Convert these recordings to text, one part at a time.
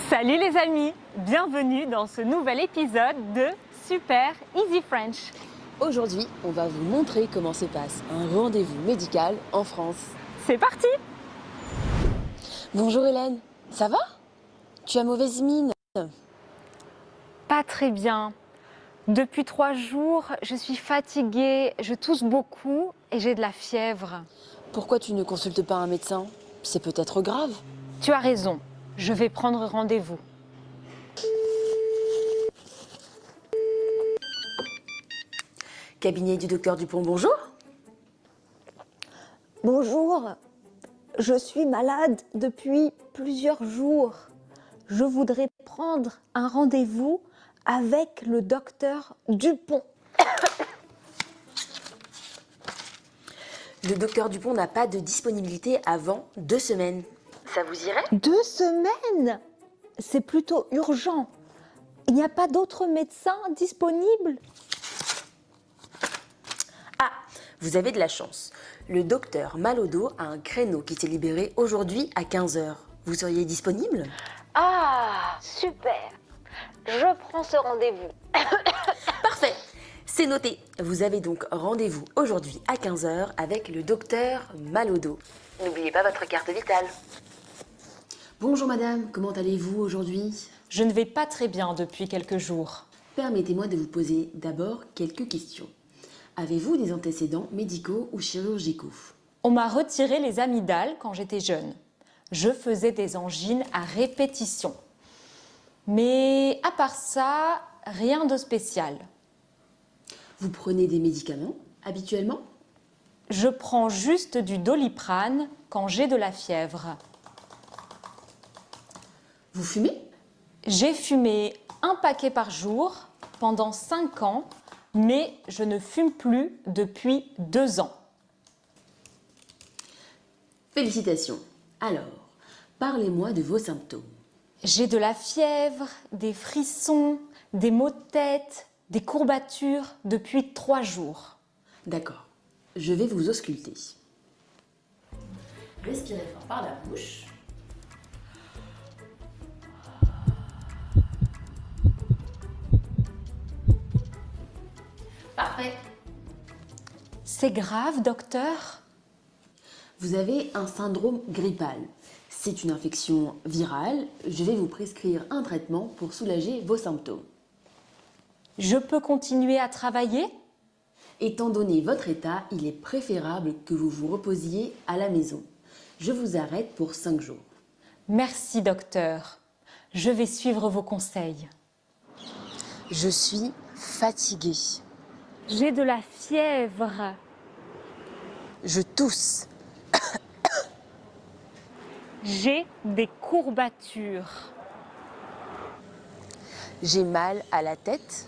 Salut les amis, bienvenue dans ce nouvel épisode de Super Easy French. Aujourd'hui, on va vous montrer comment se passe un rendez-vous médical en France. C'est parti! Bonjour Hélène, ça va? Tu as mauvaise mine. Pas très bien. Depuis 3 jours, je suis fatiguée, je tousse beaucoup et j'ai de la fièvre. Pourquoi tu ne consultes pas un médecin? C'est peut-être grave. Tu as raison, je vais prendre rendez-vous. Cabinet du docteur Dupont, bonjour. Bonjour, je suis malade depuis plusieurs jours. Je voudrais prendre un rendez-vous avec le docteur Dupont. Le docteur Dupont n'a pas de disponibilité avant 2 semaines. Ça vous irait? 2 semaines? C'est plutôt urgent. Il n'y a pas d'autres médecins disponibles? Ah, vous avez de la chance. Le docteur Malodo a un créneau qui s'est libéré aujourd'hui à 15 h. Vous seriez disponible? Ah, super. Je prends ce rendez-vous. Parfait, c'est noté. Vous avez donc rendez-vous aujourd'hui à 15 h avec le docteur Malodo. N'oubliez pas votre carte vitale. Bonjour madame, comment allez-vous aujourd'hui? Je ne vais pas très bien depuis quelques jours. Permettez-moi de vous poser d'abord quelques questions. Avez-vous des antécédents médicaux ou chirurgicaux? On m'a retiré les amygdales quand j'étais jeune. Je faisais des angines à répétition. Mais à part ça, rien de spécial. Vous prenez des médicaments habituellement? Je prends juste du Doliprane quand j'ai de la fièvre. Vous fumez? J'ai fumé 1 paquet par jour pendant 5 ans, mais je ne fume plus depuis 2 ans. Félicitations. Alors, parlez-moi de vos symptômes. J'ai de la fièvre, des frissons, des maux de tête, des courbatures depuis 3 jours. D'accord, je vais vous ausculter. Respirez fort par la bouche. Parfait. C'est grave, docteur? Vous avez un syndrome grippal. C'est une infection virale. Je vais vous prescrire un traitement pour soulager vos symptômes. Je peux continuer à travailler? Étant donné votre état, il est préférable que vous vous reposiez à la maison. Je vous arrête pour 5 jours. Merci, docteur. Je vais suivre vos conseils. Je suis fatiguée. J'ai de la fièvre. Je tousse. J'ai des courbatures. J'ai mal à la tête.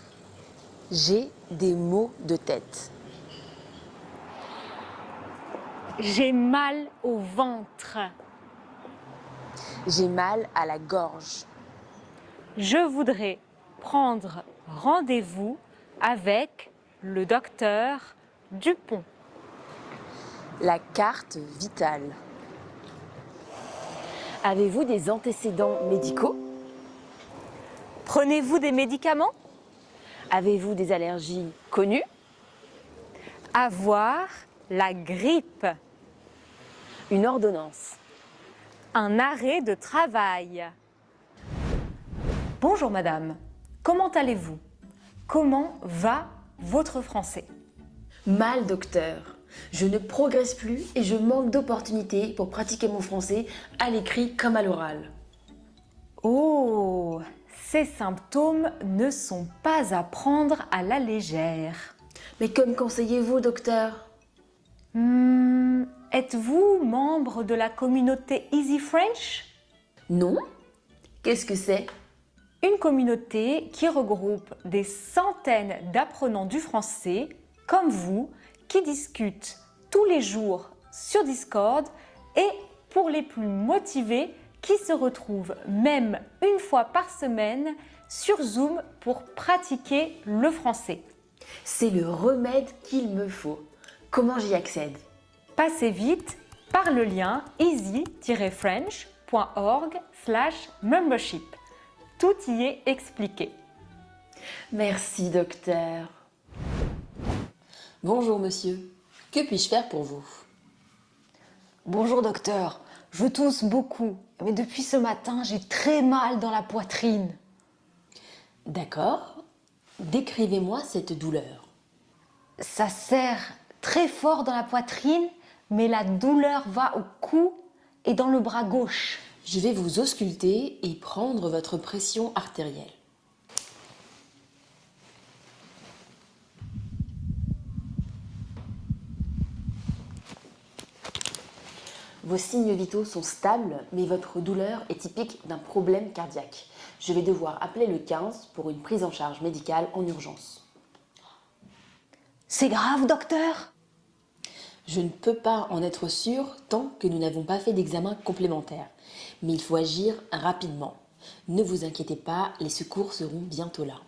J'ai des maux de tête. J'ai mal au ventre. J'ai mal à la gorge. Je voudrais prendre rendez-vous avec le docteur Dupont. La carte vitale. Avez-vous des antécédents médicaux? Prenez-vous des médicaments? Avez-vous des allergies connues? Avoir la grippe. Une ordonnance. Un arrêt de travail. Bonjour madame, comment allez-vous? Comment va votre français? Mal, docteur. Je ne progresse plus et je manque d'opportunités pour pratiquer mon français à l'écrit comme à l'oral. Oh, ces symptômes ne sont pas à prendre à la légère. Mais que me conseillez-vous, docteur? Êtes-vous membre de la communauté Easy French? Non? Qu'est-ce que c'est? Une communauté qui regroupe des centaines d'apprenants du français, comme vous, qui discutent tous les jours sur Discord et pour les plus motivés, qui se retrouvent même une fois par semaine sur Zoom pour pratiquer le français. C'est le remède qu'il me faut. Comment j'y accède? Passez vite par le lien easy-french membership. Tout y est expliqué. Merci, docteur. Bonjour, monsieur. Que puis-je faire pour vous? Bonjour docteur, je tousse beaucoup, mais depuis ce matin, j'ai très mal dans la poitrine. D'accord. Décrivez-moi cette douleur. Ça serre très fort dans la poitrine, mais la douleur va au cou et dans le bras gauche. Je vais vous ausculter et prendre votre pression artérielle. Vos signes vitaux sont stables, mais votre douleur est typique d'un problème cardiaque. Je vais devoir appeler le 15 pour une prise en charge médicale en urgence. C'est grave, docteur? Je ne peux pas en être sûre tant que nous n'avons pas fait d'examen complémentaire. Mais il faut agir rapidement. Ne vous inquiétez pas, les secours seront bientôt là.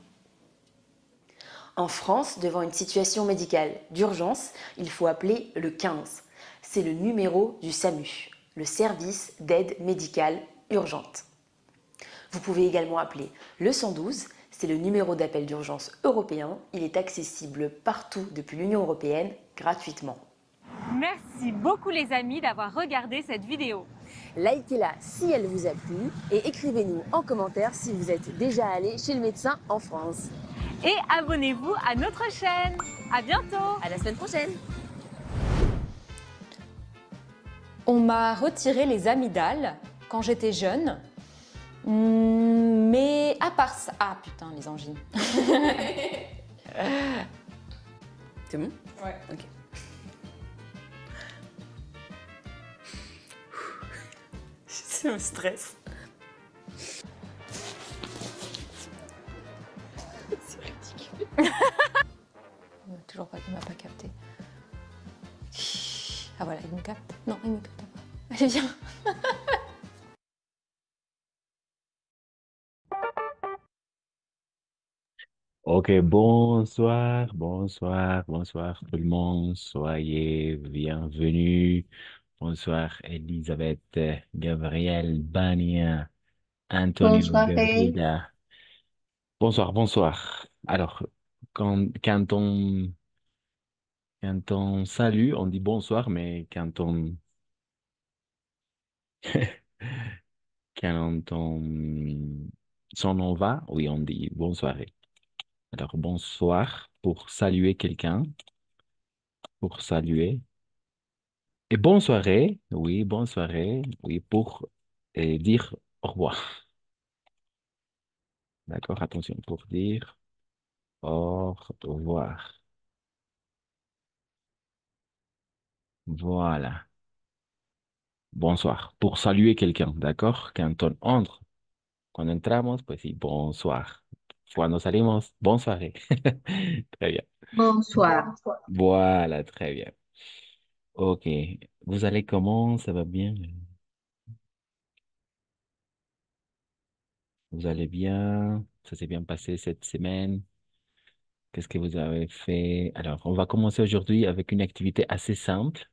En France, devant une situation médicale d'urgence, il faut appeler le 15. C'est le numéro du SAMU, le service d'aide médicale urgente. Vous pouvez également appeler le 112, c'est le numéro d'appel d'urgence européen. Il est accessible partout depuis l'Union européenne gratuitement. Merci beaucoup les amis d'avoir regardé cette vidéo. Likez-la si elle vous a plu et écrivez-nous en commentaire si vous êtes déjà allé chez le médecin en France. Et abonnez-vous à notre chaîne. À bientôt. À la semaine prochaine. On m'a retiré les amygdales quand j'étais jeune. Mais à part ça... Ah putain, les angines. C'est bon? Ouais. Ok. C'est un stress. C'est ridicule. Toujours pas, il m'a pas capté. Ah voilà, il me capte. Non, il me capte pas. Allez, viens. Ok, bonsoir, bonsoir, bonsoir tout le monde. Soyez bienvenus. Bonsoir Elisabeth, Gabriel, Bania, Antonio Bonsoir, Ray. Gabriela. Bonsoir, bonsoir. Alors, quand on salue, on dit bonsoir, mais quand on s'en en va, oui, on dit bonsoir. Alors, bonsoir pour saluer quelqu'un, pour saluer. Et bonne soirée, oui, bonne soirée, oui, pour dire au revoir. D'accord, attention, pour dire au revoir. Voilà. Bonsoir. Pour saluer quelqu'un, d'accord? Cuando entramos, pues sí, bonsoir. Cuando salimos, bonne soirée. Très bien. Bonsoir. Voilà, très bien. Ok. Vous allez comment? Ça va bien? Vous allez bien? Ça s'est bien passé cette semaine? Qu'est-ce que vous avez fait? Alors, on va commencer aujourd'hui avec une activité assez simple.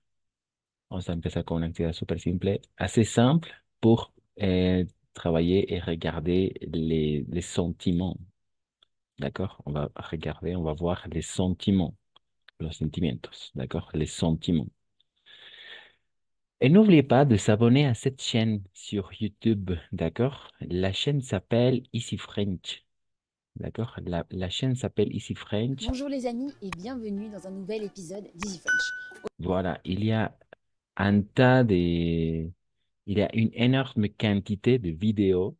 Vamos a empezar con una actividad súper simple, assez simple pour travailler et regarder les sentiments. D'accord? On va regarder, on va voir les sentiments, los sentimientos. D'accord? Les sentiments. Et n'oubliez pas de s'abonner à cette chaîne sur YouTube. D'accord? La chaîne s'appelle Easy French. D'accord? La chaîne s'appelle Easy French. Bonjour les amis et bienvenue dans un nouvel épisode d'Easy French. Voilà, il y a un tas de... Il y a une énorme quantité de vidéos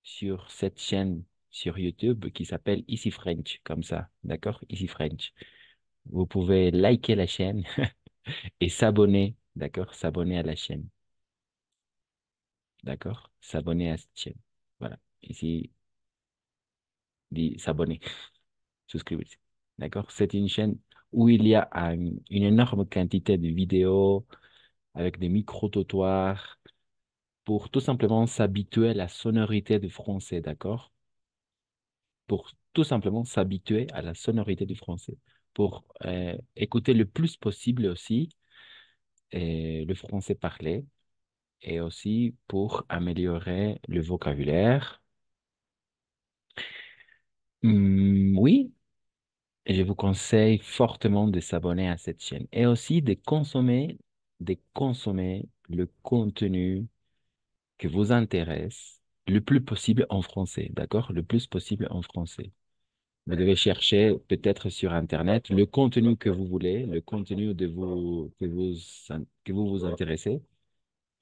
sur cette chaîne sur YouTube qui s'appelle Easy French, comme ça, d'accord? Easy French. Vous pouvez liker la chaîne et s'abonner, d'accord? S'abonner à la chaîne, d'accord? S'abonner à cette chaîne. Voilà, ici, dit s'abonner, souscrivez-vous, d'accord? C'est une chaîne où il y a une énorme quantité de vidéos avec des micro-trottoirs pour tout simplement s'habituer à la sonorité du français, d'accord? Pour tout simplement s'habituer à la sonorité du français, pour écouter le plus possible aussi le français parlé et aussi pour améliorer le vocabulaire. Oui, je vous conseille fortement de s'abonner à cette chaîne et aussi de consommer le contenu que vous intéresse le plus possible en français, d'accord? Le plus possible en français. Vous devez chercher peut-être sur Internet le contenu que vous voulez, le contenu que vous vous intéressez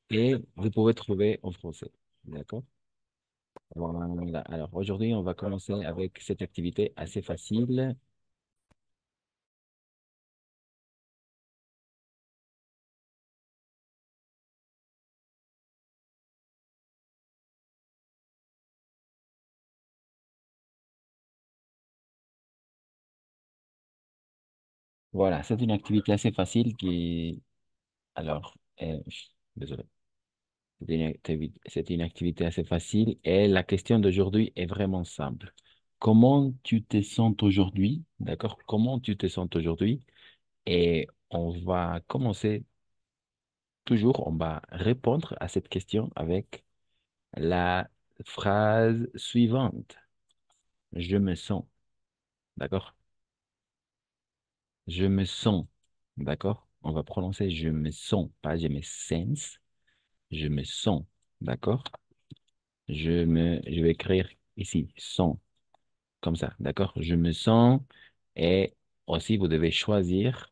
et vous pouvez trouver en français, d'accord? Voilà. Alors aujourd'hui, on va commencer avec cette activité assez facile. Voilà, c'est une activité assez facile qui... Alors, désolé. C'est une activité assez facile et la question d'aujourd'hui est vraiment simple. Comment tu te sens aujourd'hui? D'accord? Comment tu te sens aujourd'hui? Et on va commencer toujours, on va répondre à cette question avec la phrase suivante. Je me sens. D'accord? Je me sens. D'accord? On va prononcer je me sens, pas je me sens. Je me sens. D'accord? Je vais écrire ici, sens, comme ça. D'accord? Je me sens. Et aussi, vous devez choisir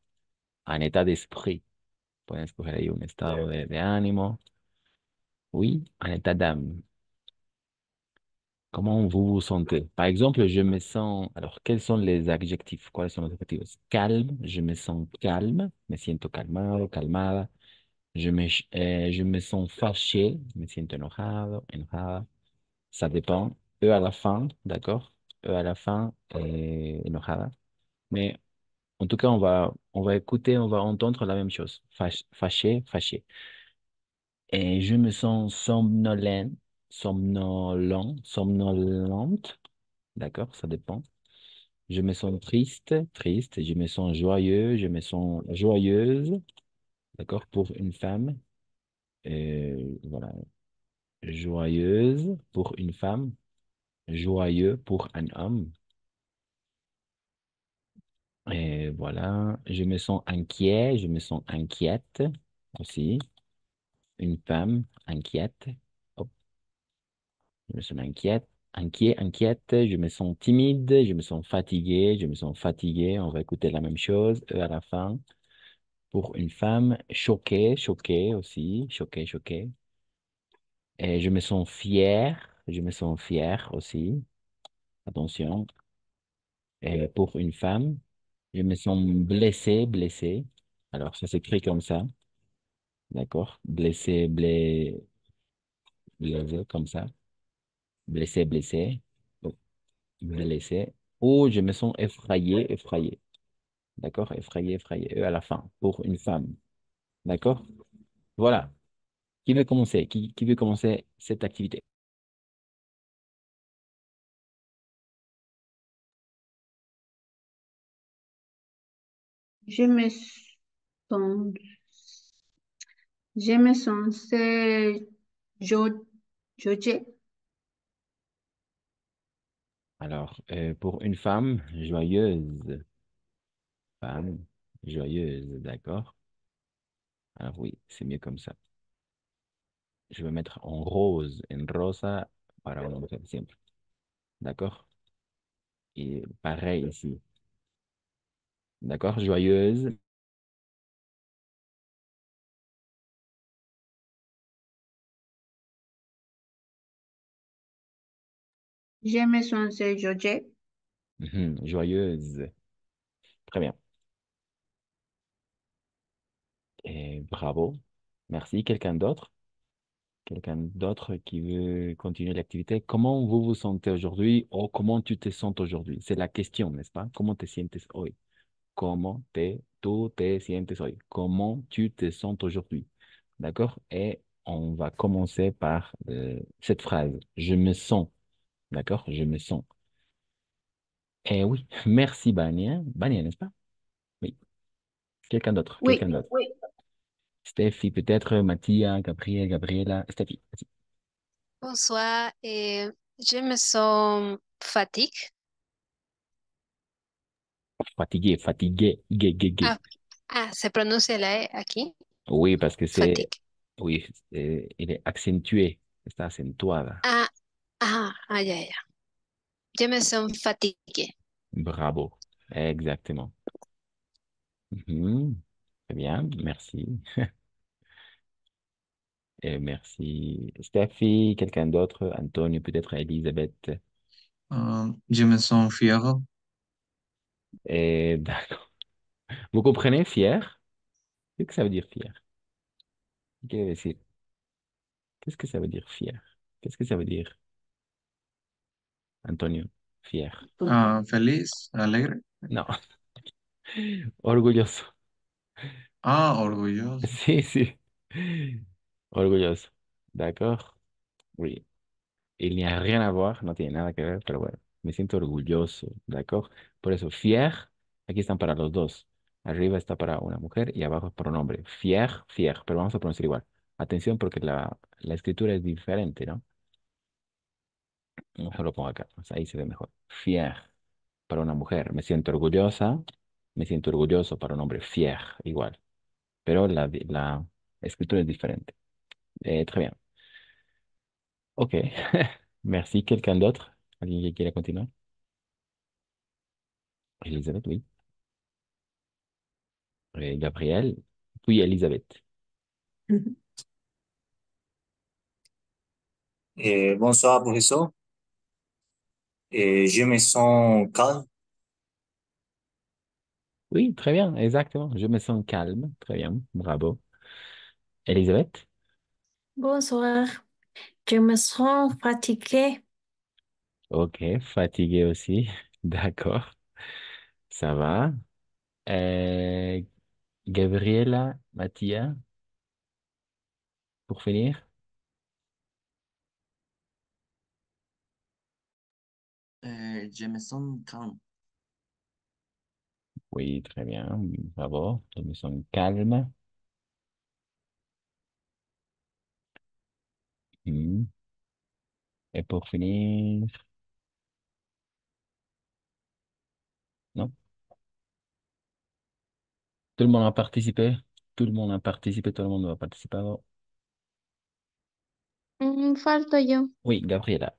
un état d'esprit. Pueden escoger ahí un estado de ánimo. Oui, un état d'âme. Comment vous vous sentez? Par exemple, je me sens... Alors, quels sont les adjectifs? ¿Cuáles son los adjetivos? Calme, je me sens calme, me siento calmado, calmada. Je me sens fâché, me siento enojado, enojada. Ça dépend. E à la fin, d'accord? E à la fin, enojada. Mais en tout cas, on va écouter, on va entendre la même chose. Fâché, fâché. Et je me sens somnolente, d'accord? Ça dépend. Je me sens triste. Je me sens joyeux, je me sens joyeuse, d'accord? Pour une femme. Voilà. Joyeuse pour une femme. Joyeux pour un homme. Et voilà. Je me sens inquiet, je me sens inquiète aussi. Une femme inquiète. Hop, je me sens inquiète. Je me sens timide, je me sens fatigué, je me sens fatigué. On va écouter la même chose à la fin. Pour une femme, choqué aussi, choqué. Et je me sens fier aussi. Attention. Et pour une femme, je me sens blessé. Alors, ça s'écrit comme ça, d'accord? Blessé, comme ça. Blessé. Oh, blessé. Ou je me sens effrayé. D'accord? Effrayé. À la fin, pour une femme. D'accord? Voilà. Qui veut commencer? Qui veut commencer cette activité? Je me sens, je me sens, c'est Jo- José. Alors, pour une femme joyeuse. Femme joyeuse, d'accord? Alors oui, c'est mieux comme ça. Je vais mettre en rose, en rosa, para una mujer siempre. D'accord? Et pareil ici. D'accord? Joyeuse. Je me sens, c'est José. Joyeuse. Très bien. Et bravo. Merci. Quelqu'un d'autre? Quelqu'un d'autre qui veut continuer l'activité? Comment vous vous sentez aujourd'hui ou comment tu te sens aujourd'hui? C'est la question, n'est-ce pas? Comment te sientes hoy? Tú te sientes hoy? Comment tu te sens aujourd'hui? D'accord? Et on va commencer par cette phrase. Je me sens. D'accord? Je me sens. Eh oui, merci Bania. Bania, n'est-ce pas? Oui. Quelqu'un d'autre. Oui, Quelqu'un d'autre. oui. Steffi, peut-être Mathia, Gabriel, Gabriela. Steffi, vas-y. Bonsoir, je me sens fatiguée. Fatigué, fatigué, gay, gay, gay. Ah, se pronuncia la E aquí. Oui, parce que c'est, Fatigue. oui, il est accentué, está acentuada. Ah, ya, ya. Je me sens fatiguée. Bravo, exactement. Mhm. Très bien, merci. Et merci. Steffi, quelqu'un d'autre? Antonio, peut-être Elisabeth. Je me sens fier. Et d'accord. Vous comprenez fier? Qu'est-ce que ça veut dire fier? Qu'est-ce que ça veut dire fier? Qu'est-ce que ça veut dire, Antonio? Fier. Feliz, alegre. No, orgulloso. Orgulloso. Sí, sí. Orgulloso. D'accord? Oui. Il n'y a rien à voir, no tiene nada que ver, pero bueno, me siento orgulloso, ¿d'accord? Por eso, fier, aquí están para los dos. Arriba está para una mujer y abajo es para un hombre. Fier, fier, pero vamos a pronunciar igual. Atención porque la escritura es diferente, ¿no? Mejor lo pongo acá, o sea, ahí se ve mejor. Fier para una mujer, me siento orgullosa, me siento orgulloso para un hombre, fier, igual. Pero la escritura es diferente. Très bien. Ok. Merci. Quelqu'un d'autre? Alguien qui quiera continuar? Elisabeth, oui. Gabriel, puis Elisabeth. Bonsoir, professeur. Je me sens calme. Oui, très bien, exactement. Je me sens calme. Très bien, bravo. Elisabeth? Bonsoir, je me sens fatiguée. Ok, fatigué aussi. D'accord, ça va. Euh, Gabriela, Mathia, pour finir? Je me sens calme. Oui, très bien, bravo. Je me sens calme. Hmm. Et pour finir? Non? Tout le monde a participé? Tout le monde a participé, tout le monde a participé. Falto yo. Oui, Gabriela.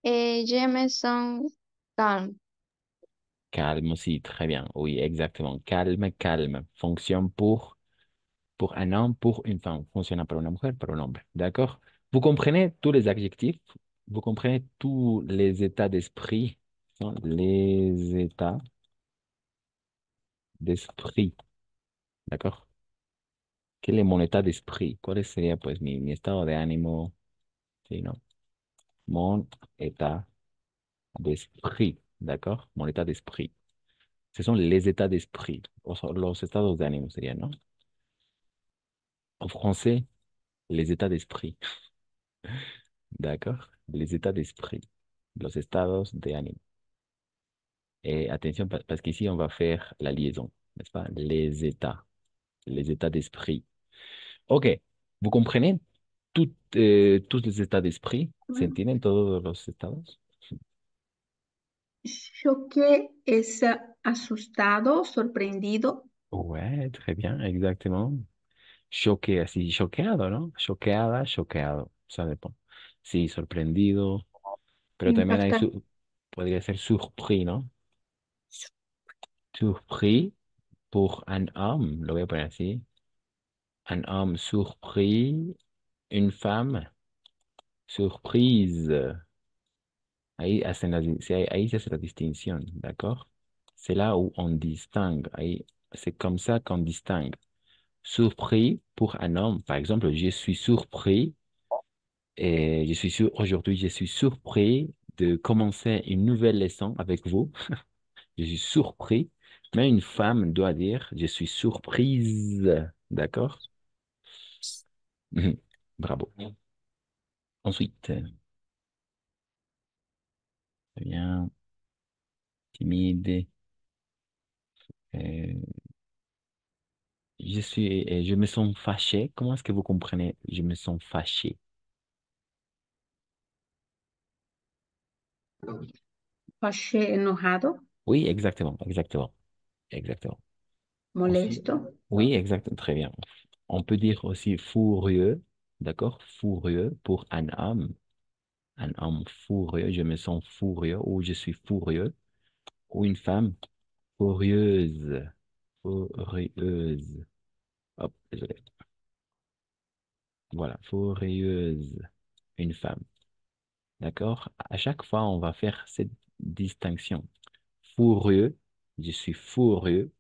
Jameson Calm. Calme aussi, très bien. Oui, exactement. Calme, calme. Fonctionne pour un homme, pour une femme. Fonctionne pour une mujer, pour un homme. D'accord? Vous comprenez tous les adjectifs? Vous comprenez tous les états d'esprit? Non, les états d'esprit. D'accord? ¿Qué es mon état d'esprit? ¿Cuál sería, pues, mi estado de ánimo? Sí, ¿no? Mon état d'esprit. D'accord? Mon état d'esprit. Ce sont les états d'esprit. O sea, los estados de ánimo serían, ¿no? En français, les états d'esprit. D'accord? Les états d'esprit. Los estados de ánimo. Et attention, parce qu'ici, on va faire la liaison, n'est-ce pas? Les états d'esprit. OK. Vous comprenez tous les états d'esprit? ¿Se entienden todos los estados? Choqué es asustado, sorprendido. Ouais, très bien, exactement. Choqué, así, choqueado, ¿no? Choqueada, choqueado. Ça dépend. Sí, sorprendido, pero también Impactado. podría ser surpris, ¿no? Surpris pour un homme, lo voy a poner así. Un homme surpris, une femme surprise. Ahí se hace la distinción, ¿d'accord? C'est là où on distingue. Ahí, c'est comme ça qu'on distingue. Surpris pour un homme, par exemple, je suis surpris et aujourd'hui, je suis surpris de commencer une nouvelle leçon avec vous. Je suis surpris, mais une femme doit dire je suis surprise. D'accord? Mhm. Bravo. Ensuite, très bien, timide, euh, je me sens fâché. Comment est-ce que vous comprenez? Je me sens fâché. fâché, enojado, Oui, exactement, exactement, exactement. Aussi, molesto, oui, exactement, très bien. On peut dire aussi furieux, d'accord? Furieux pour un homme. Un homme furieux, je me sens furieux ou je suis furieux. Ou une femme furieuse, furieuse. Hop, désolé. Voilà, furieuse, une femme. D'accord? À chaque fois, on va faire cette distinction. Furieux, je suis furieux.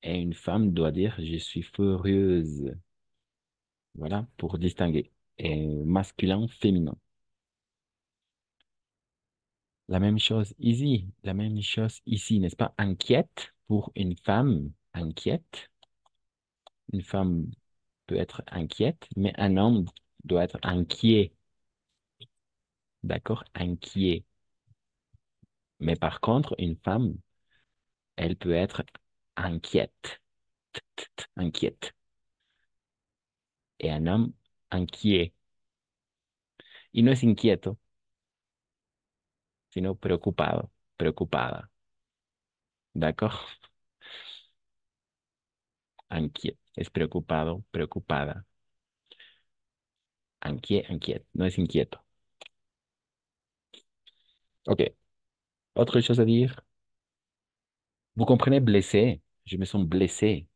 Et une femme doit dire je suis furieuse. Voilà, pour distinguer. Et masculin, féminin. La même chose ici, la même chose ici, n'est-ce pas? Inquiète pour une femme, inquiète. Une femme peut être inquiète, mais un homme doit être inquiet. D'accord? Inquiet. Mais par contre, une femme, elle peut être inquiète. Inquiète. Et un homme, inquiet. Y no es inquieto, sino preocupado, preocupada. ¿D'accord? Inquiet. Es preocupado, preocupada. Inquiet, inquiet. No es inquieto. Ok. Autre chose à dire? Vous comprenez blessé? Je me sens blessé.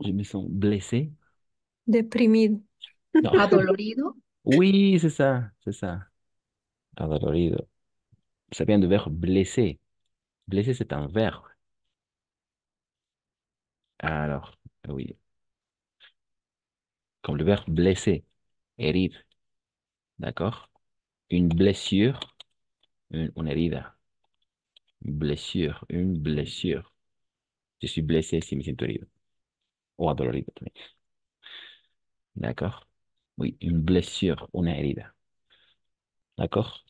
Je me sens blessé. Deprimido. Non. adolorido, Oui, c'est ça, c'est ça. Adolorido. Ça vient du verbe blessé. Blessé, c'est un verbe. Alors, oui, comme le verbe blesser, herir. D'accord? Une blessure, une herida. Blessure, une blessure. Je suis blessé si me siento herido. O adolorido también. D'accord? Oui, une blessure, une herida. D'accord?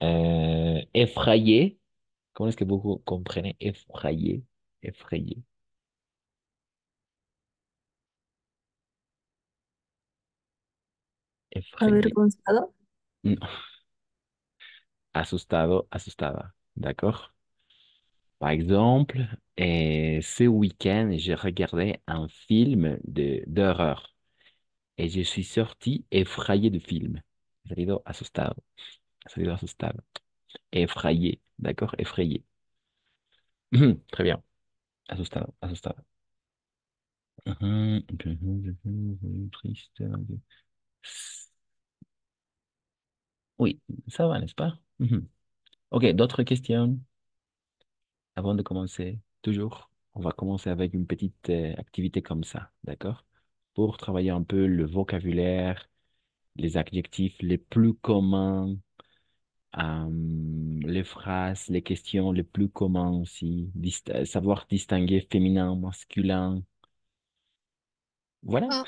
Effrayé. Comment est-ce que vous comprenez effrayé? Effrayé. Effrayé. Avergonzado. Non. Asustado, asustada. D'accord? Par exemple, ce week-end, j'ai regardé un film d'horreur et je suis sorti effrayé du film. Salido asustado. Salido asustado. Effrayé. D'accord? Effrayé. Très bien. Asustado, asustado. Triste. Oui, ça va, n'est-ce pas? Ok, d'autres questions avant de commencer? Toujours, on va commencer avec une petite activité comme ça, d'accord? Pour travailler un peu le vocabulaire, les adjectifs les plus communs, les phrases, les questions les plus communs aussi, savoir distinguer féminin, masculin. Voilà. Oh,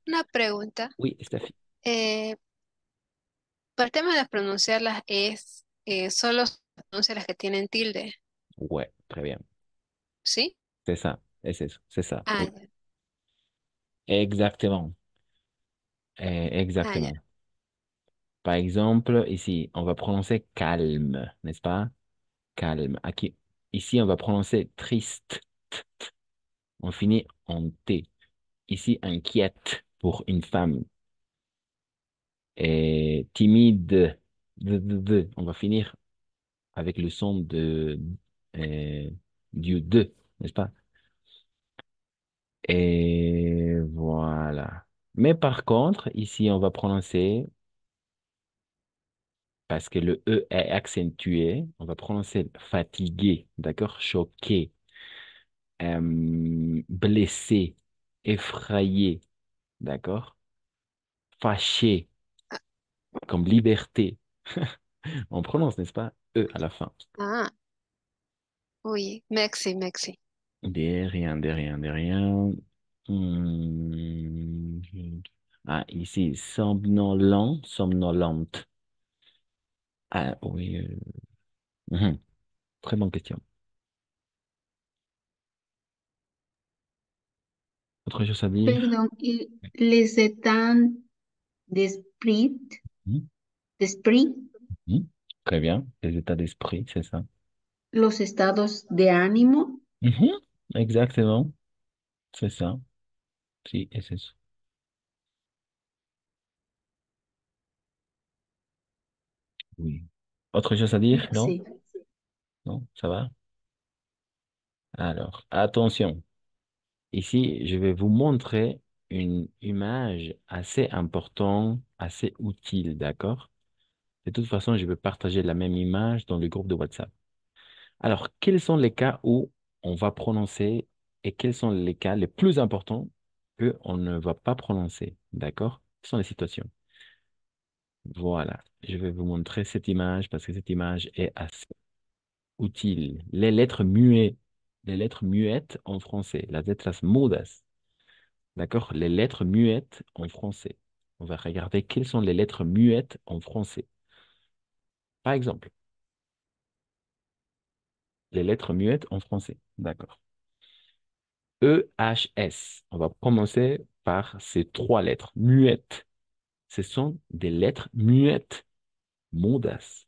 una pregunta. Oui, Steffi. Eh, para el tema de pronunciar las es, solo se pronuncia las que tienen tilde, Ouais, très bien. ¿sí? C'est ça, et c'est ça. Ah, Oui, ya. exactement. Ah, ya. Exactement. Par exemple, ici, on va prononcer calme, n'est-ce pas? Calme. Ici, on va prononcer triste. On finit en T. Ici, inquiète pour une femme. Et timide. On va finir avec le son euh, du de, n'est-ce pas? Et voilà. Mais par contre, ici, on va prononcer, parce que le E est accentué, on va prononcer fatigué, d'accord? Choqué, blessé, effrayé, d'accord? Fâché, comme liberté. On prononce, n'est-ce pas? E à la fin. Ah, uy, Mexi, Mexi. De rien, de rien, de rien. Hmm. Ah, ici, somnolent, somnolente. Ah, oui. Mhm. Très bonne question. Autre chose à dire? Perdón, ¿y les états d'esprit, Mhm, d'esprit, mhm. Très bien. Les états d'esprit, c'est ça. los estados de ánimo? Mhm, exactement. C'est ça. Si, et c'est ça. Oui. Autre chose à dire? Non? Merci. Non? Ça va? Alors, attention. Ici, je vais vous montrer une image assez importante, assez utile, d'accord? De toute façon, je vais partager la même image dans le groupe de WhatsApp. Alors, quels sont les cas où on va prononcer et quels sont les cas les plus importants que on ne va pas prononcer, d'accord? Ce sont les situations. Voilà, je vais vous montrer cette image parce que cette image est assez utile. Les lettres muettes en français, las letras mudas, d'accord? Les lettres muettes en français. On va regarder quelles sont les lettres muettes en français. Par exemple, les lettres muettes en français, d'accord? EHS. On va commencer par ces trois lettres muettes. Ce sont des lettres muettes. Mudas.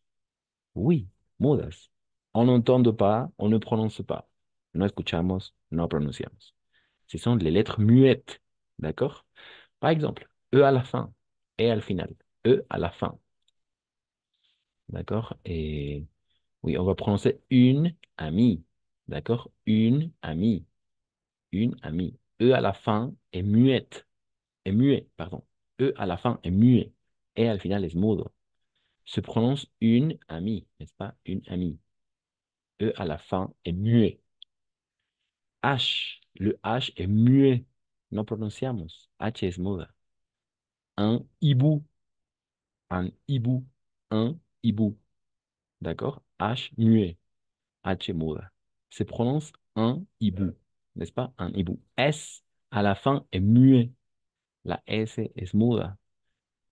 Oui, mudas. On n'entend pas, on ne prononce pas. No escuchamos, no pronunciamos. Ce sont les lettres muettes. D'accord? Par exemple, E à la fin et al final. E à la fin. D'accord? Et oui, on va prononcer une amie. D'accord? Une amie. Une amie. E à la fin est muette. Est muet, pardon. E à la fin est muet. Et al final est mudo. Se prononce une amie, n'est-ce pas? Une amie. E à la fin est muet. H, le H est muet. No pronunciamos. H es muda. Un hibou, un hibou, un hibou. D'accord? H muet. H muda. Se prononce un hibou, n'est-ce pas? Un hibou. S à la fin est muet. La S est muda.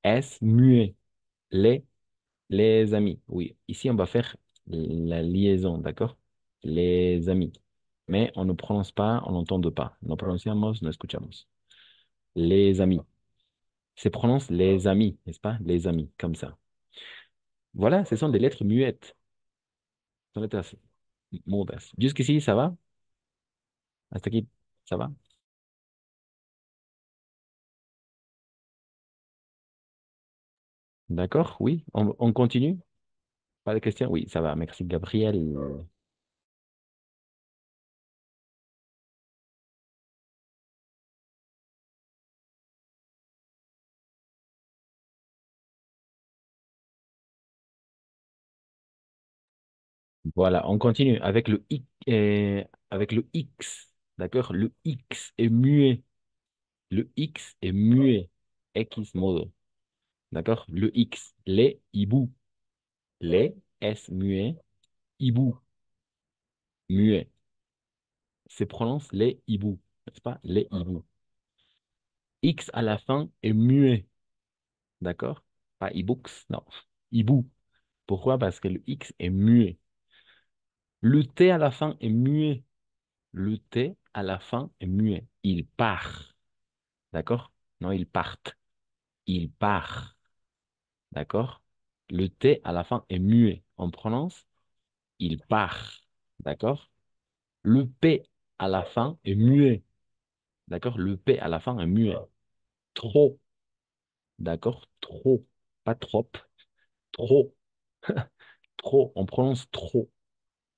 S muet. Les Les amis, oui. Ici, on va faire la liaison, d'accord? Les amis. Mais on ne prononce pas, on n'entend pas. No pronunciamos, no escuchamos. Les amis. Se prononce les amis, n'est-ce pas? Les amis, comme ça. Voilà, ce sont des lettres muettes. Ce sont des lettres mudas. Jusqu'ici, ça va? Hasta aquí, ça va? D'accord? Oui. On continue? Pas de questions? Oui, ça va. Merci, Gabriel. Voilà, on continue avec avec le X. D'accord? Le X est muet. Le X est muet. X modo. D'accord? Le X. Les hiboux. Les S muet. Hibou. Muet. Se prononce les hiboux. N'est-ce pas? Les hiboux. X à la fin est muet. D'accord? Pas e-books, non. Hibou. Pourquoi? Parce que le X est muet. Le T à la fin est muet. Le T à la fin est muet. Il part. D'accord? Non, ils partent. Il part. D'accord? Le T à la fin est muet. On prononce il part. D'accord? Le P à la fin est muet. D'accord? Le P à la fin est muet. Trop. D'accord? Trop. Pas trop. Trop. Trop. On prononce trop.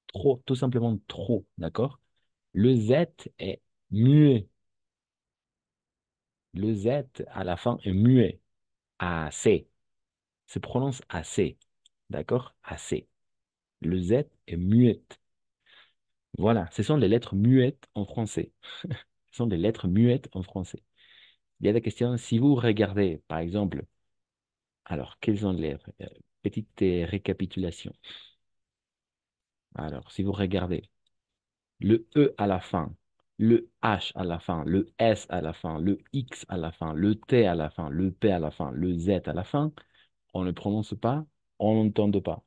Trop. Tout simplement trop. D'accord? Le Z est muet. Le Z à la fin est muet. Assez. Se prononce assez. D'accord? Assez. Le Z est muette. Voilà, ce sont les lettres muettes en français. Ce sont des lettres muettes en français. Il y a des questions, si vous regardez, par exemple, alors, quelles sont les petites récapitulations? Alors, si vous regardez, le E à la fin, le H à la fin, le S à la fin, le X à la fin, le T à la fin, le P à la fin, le Z à la fin, on ne prononce pas, on n'entend pas.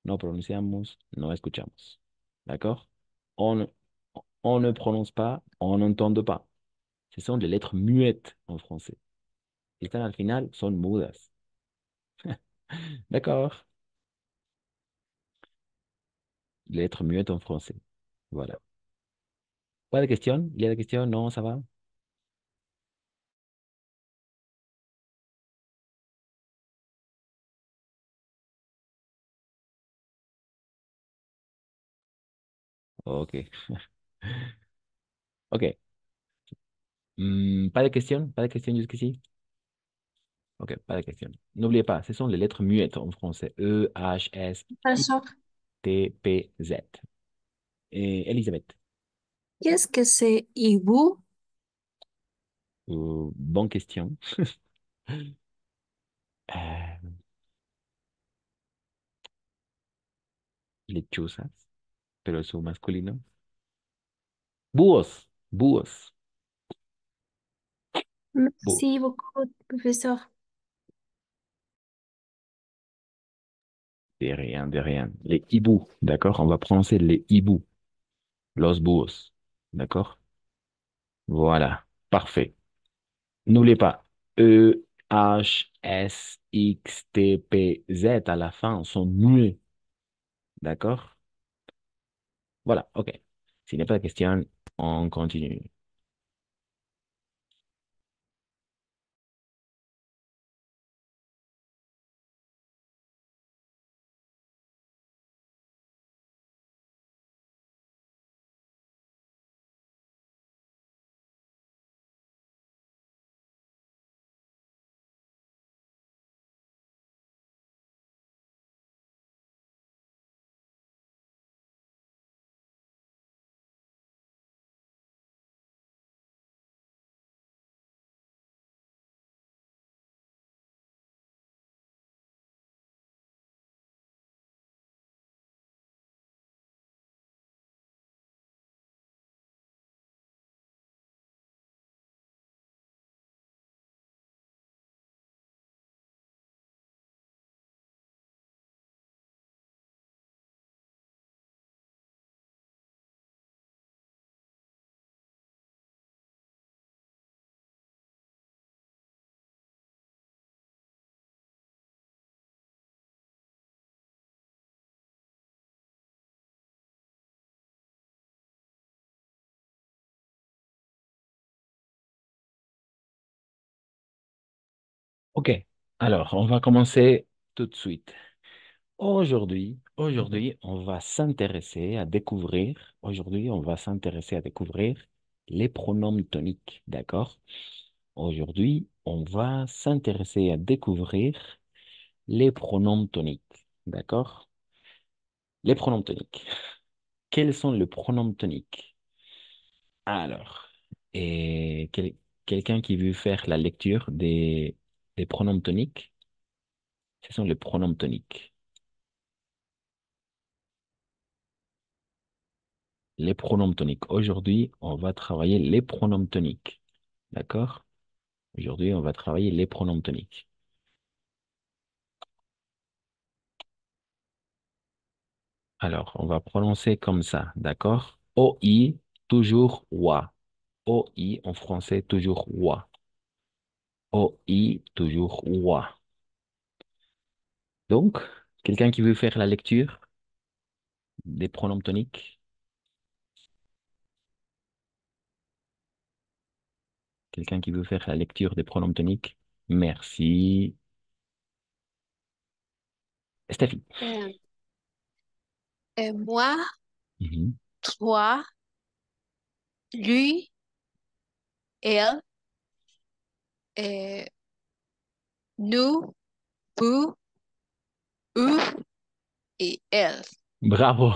No pronunciamos, no escuchamos. D'accord? On, ne- on ne prononce pas, on n'entend pas. Ce sont des lettres muettes en français. Están al final, son mudas. D'accord. Lettres muettes en français. Voilà. Pas de questions? Il y a des questions? Non, ça va? Ok. Ok. Pas de questions? Pas de questions jusqu'ici? Ok, pas de questions. N'oubliez pas, ce sont les lettres muettes en français. E, H, S, I, Professeur, T, P, Z. Et Elisabeth, Qu'est-ce que c'est hibou? bonne question. Euh, lechuzas, pero su masculino. Búhos, búhos, búhos. Merci beaucoup, professeur. De rien, de rien. Les hiboux, d'accord? On va prononcer les hiboux, los búhos, d'accord? Voilà, parfait. N'oubliez pas, E, H, S, X, T, P, Z à la fin sont muets, d'accord? Voilà, ok. S'il n'y a pas de question, on continue. Ok, alors on va commencer tout de suite. Aujourd'hui, on va s'intéresser à découvrir, aujourd'hui, on va s'intéresser à découvrir les pronoms toniques, d'accord? Aujourd'hui, on va s'intéresser à découvrir les pronoms toniques, d'accord? Les pronoms toniques. Quels sont les pronoms toniques? Alors, et quelqu'un qui veut faire la lecture des pronoms toniques, ce sont les pronoms toniques. Les pronoms toniques. Aujourd'hui, on va travailler les pronoms toniques. D'accord? Aujourd'hui, on va travailler les pronoms toniques. Alors, on va prononcer comme ça. D'accord? O-I, toujours wa. O-I en français, toujours wa. O-I, toujours wa. Donc, quelqu'un qui veut faire la lecture des pronoms toniques? Quelqu'un qui veut faire la lecture des pronoms toniques? Merci. Stéphie. Euh, moi, Mhm. toi, lui, elle, euh, nous, vous, eux et elle. Bravo.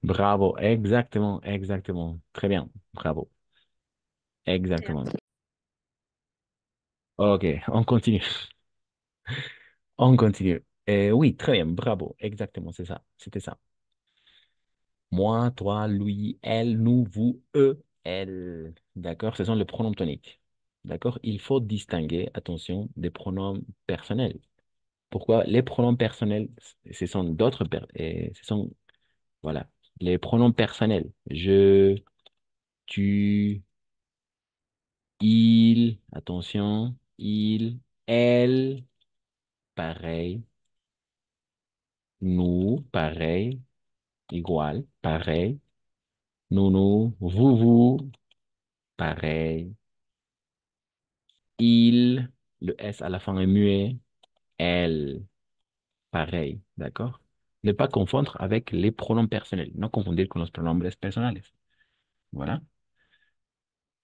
Bravo. Exactement. Exactement. Très bien. Bravo. Exactement. Ok, on continue. On continue. Oui, très bien. Bravo. Exactement, c'est ça. C'était ça. Moi, toi, lui, elle, nous, vous, eux, elle. D'accord? Ce sont les pronoms toniques. D'accord? Il faut distinguer, attention, des pronoms personnels. Pourquoi? Les pronoms personnels, ce sont d'autres, ce sont, voilà, les pronoms personnels. Je, tu, Il, attention, il, elle, pareil, nous, pareil, igual, pareil, nous, vous, pareil, il, le S à la fin est muet, elle, pareil, d'accord? Ne pas confondre avec les pronoms personnels, no confundir con los pronombres personales. Voilà.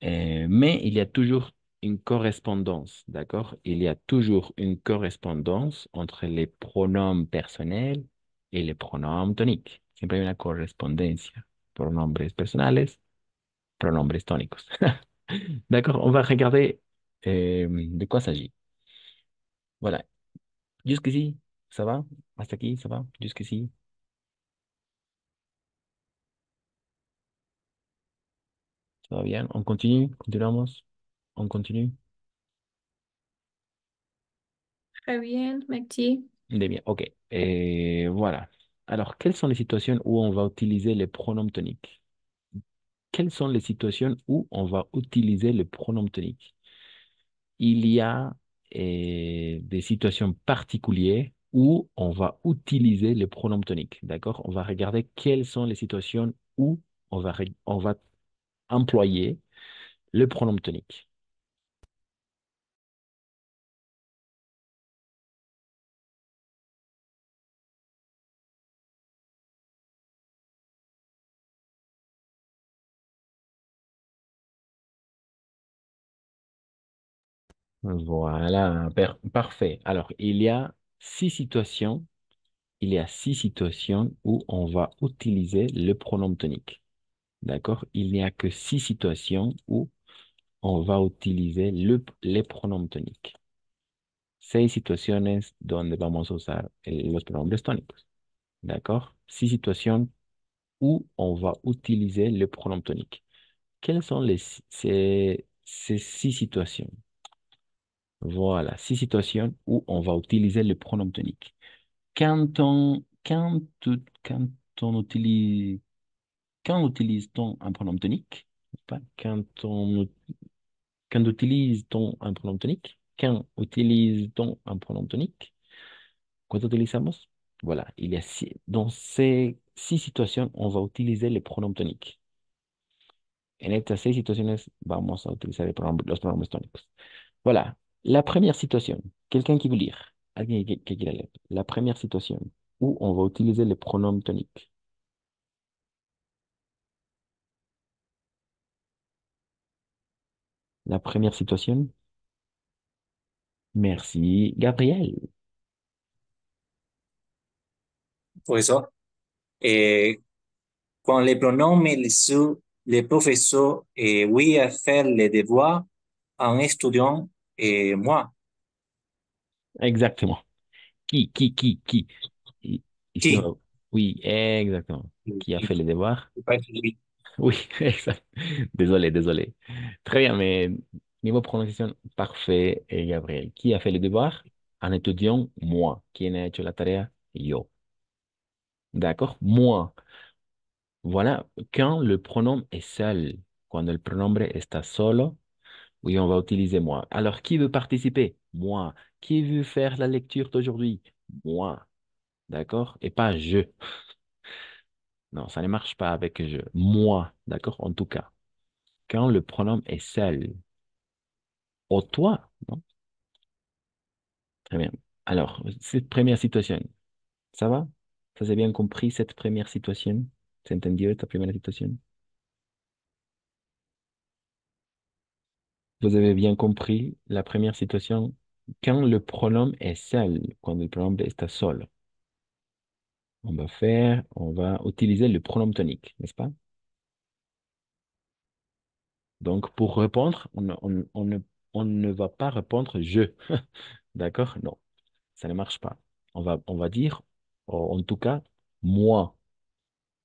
Mais il y a toujours une correspondance, d'accord? Il y a toujours une correspondance entre les pronoms personnels et les pronoms tónicos. Siempre hay una correspondencia. Pronombres personales, pronombres tónicos. D'accord? On va regarder de quoi s'agit. Voilà. Jusqu'ici, ça va? Hasta aquí, ça va? Jusqu'ici, ça va bien? On continue? Continuamos? On continue? Très bien, merci. De bien, ok. Voilà. Alors, quelles sont les situations où on va utiliser les pronoms toniques? Quelles sont les situations où on va utiliser le pronom tonique? Il y a des situations particulières où on va utiliser le pronom tonique. D'accord? On va regarder quelles sont les situations où on va employer le pronom tonique. Voilà, parfait. Alors, il y a 6 situations où on va utiliser le pronom tonique. D'accord? Il n'y a que 6 situations où on va utiliser les pronombres tónicos. 6 situaciones donde vamos a usar los pronombres tónicos. D'accord? 6 situations où on va utiliser le pronom tonique. Quelles sont ces 6 situations? Voilà, 6 situations où on va utiliser le pronom tonique. Quand on utilise, quand utilise-t-on un pronom tonique? N'est-ce pas? Quand utilise-t-on un pronom tonique? Quand utilise-t-on un pronom tonique? Cuando utilizamos? Voilà, dans ces 6 situations, on va utiliser les pronoms toniques. En estas 6 situaciones vamos a utilizar los pronombres tónicos. Voilà, la première situation. Quelqu'un qui veut lire? Alguien qui quiera leer. La première situation où on va utiliser les pronoms toniques. La première situation. Merci, Gabriel. Professeur, et quand les pronoms les professeurs, et oui, à faire les devoirs, un étudiant et moi. Exactement. Qui? Ici, Qui? oui, exactement. Qui a fait les devoirs? Pas lui. Oui, exact. Désolé. Très bien, mais niveau prononciation, parfait, Gabriel. Qui a fait les devoirs? Un étudiant, moi. Qui a hecho la tarea? Yo. D'accord? Moi. Voilà, quand le pronom est seul, quand le pronombre está solo, oui, on va utiliser moi. Alors, qui veut participer? Moi. Qui veut faire la lecture d'aujourd'hui? Moi. D'accord? Et pas je. Non, ça ne marche pas avec je. Moi. D'accord? En tout cas, quand le pronom est seul. Au toi, non? Très bien. Alors, cette première situation, ¿ça va? ¿Ça s'est bien compris cette première situation? ¿Se entendió esta primera situación? Vous avez bien compris la première situation quand le pronom est seul, quand le pronom est seul. On va utiliser le pronom tonique, n'est-ce pas? Donc, pour répondre, on ne va pas répondre je. D'accord? Non, ça ne marche pas. On va dire, en tout cas, moi.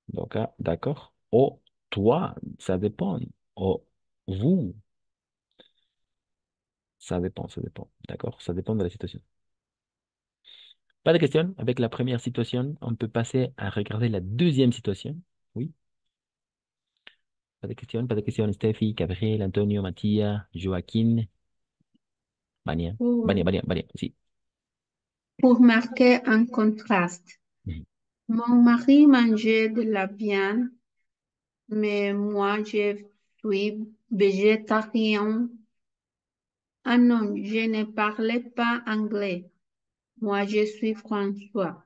Donc, ah, d'accord? Oh, toi, ça dépend. Oh, vous, ça dépend. D'accord? Ça dépend de la situation. Pas de question. Avec la première situation, on peut passer à regarder la deuxième situation. Oui. Pas de questions, pas de questions. Steffi, Gabriel, Antonio, Mattia, Joaquín, Vania. Pour, Vania, si. pour marquer un contraste. Mhm. Mon mari mangeait de la viande, mais moi, je suis végétarien. Ah non, je ne parlais pas anglais. Moi, je suis François.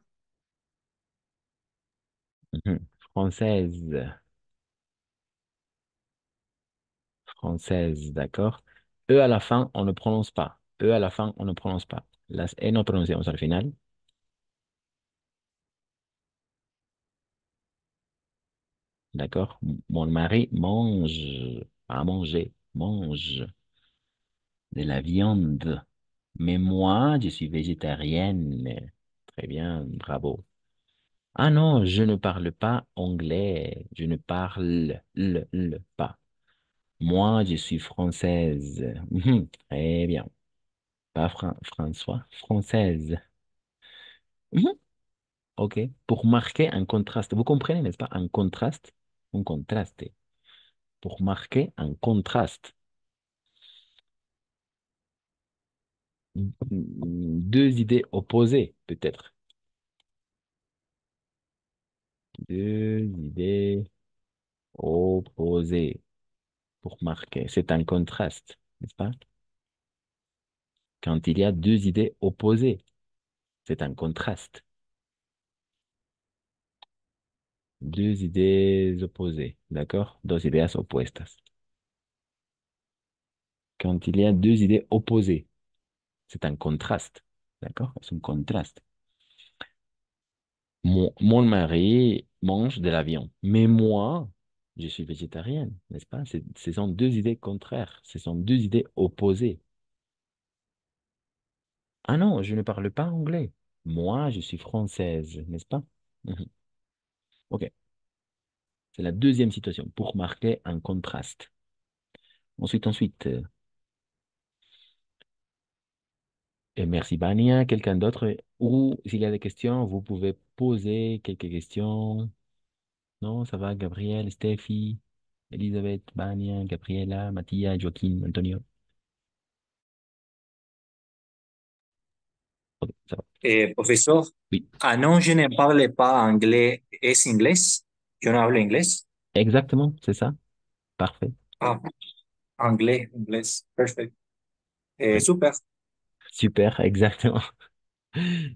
Mhm. Française, française, d'accord. E à la fin, on ne prononce pas. E à la fin, on ne prononce pas. Las E no pronunciamos al final. D'accord? Mon mari mange, à manger, mange de la viande. Mais moi, je suis végétarienne. Très bien, bravo. Ah non, je ne parle pas anglais. Je ne parle pas. Moi, je suis française. Mhm, très bien. Pas François, française. Mhm, ok. Pour marquer un contraste. Vous comprenez, n'est-ce pas? Un contraste. Un contraste. Pour marquer un contraste. Deux idées opposées, peut-être. Deux idées opposées pour marquer. C'est un contraste, n'est-ce pas? Quand il y a deux idées opposées, c'est un contraste. Deux idées opposées, d'accord? Dos ideas opuestas. Quand il y a deux idées opposées, c'est un contraste, d'accord? C'est un contraste. Mon mari mange de la viande, mais moi, je suis végétarienne, n'est-ce pas? Ce sont deux idées contraires, ce sont deux idées opposées. Ah non, je ne parle pas anglais. Moi, je suis française, n'est-ce pas? Mhm. Ok, c'est la deuxième situation pour marquer un contraste. Ensuite, et merci Bania, quelqu'un d'autre, ou s'il y a des questions, vous pouvez poser quelques questions. Non, ça va, Gabriel, Steffi, Elisabeth, Bania, Gabriela, Mattia, Joaquin, Antonio. Ok, ça va. Profesor, Oui, ah non, je ne parle pas anglais, es inglés. Yo no hablo inglés. exactement, c'est ça. Parfait. Ah, anglais, inglés, perfect. Oui. Super. Super, exactement.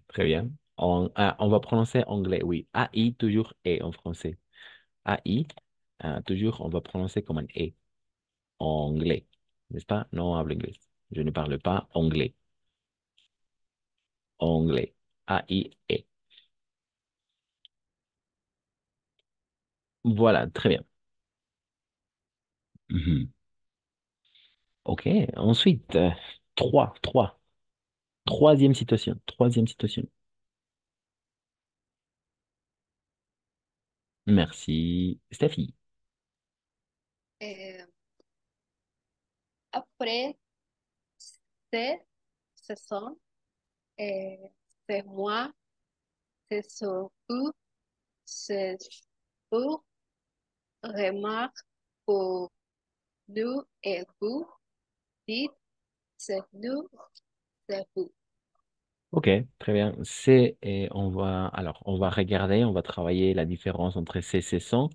Très bien. On va prononcer anglais, oui. AI, toujours E en français. AI, toujours, on va prononcer comme un E. Anglais. N'est-ce pas? Non, hablo anglais. Je ne parle pas anglais. Anglais. A-I-E. Voilà, très bien. Mhm. OK. Ensuite, trois. Troisième situation. Troisième situation. Merci, Steffi. Eh, après, c'est, ce sont, eh, c'est moi, c'est son vous, c'est vous, remarque pour nous et vous, dites, c'est nous, c'est vous. OK, très bien. On va regarder, on va travailler la différence entre ces sessions.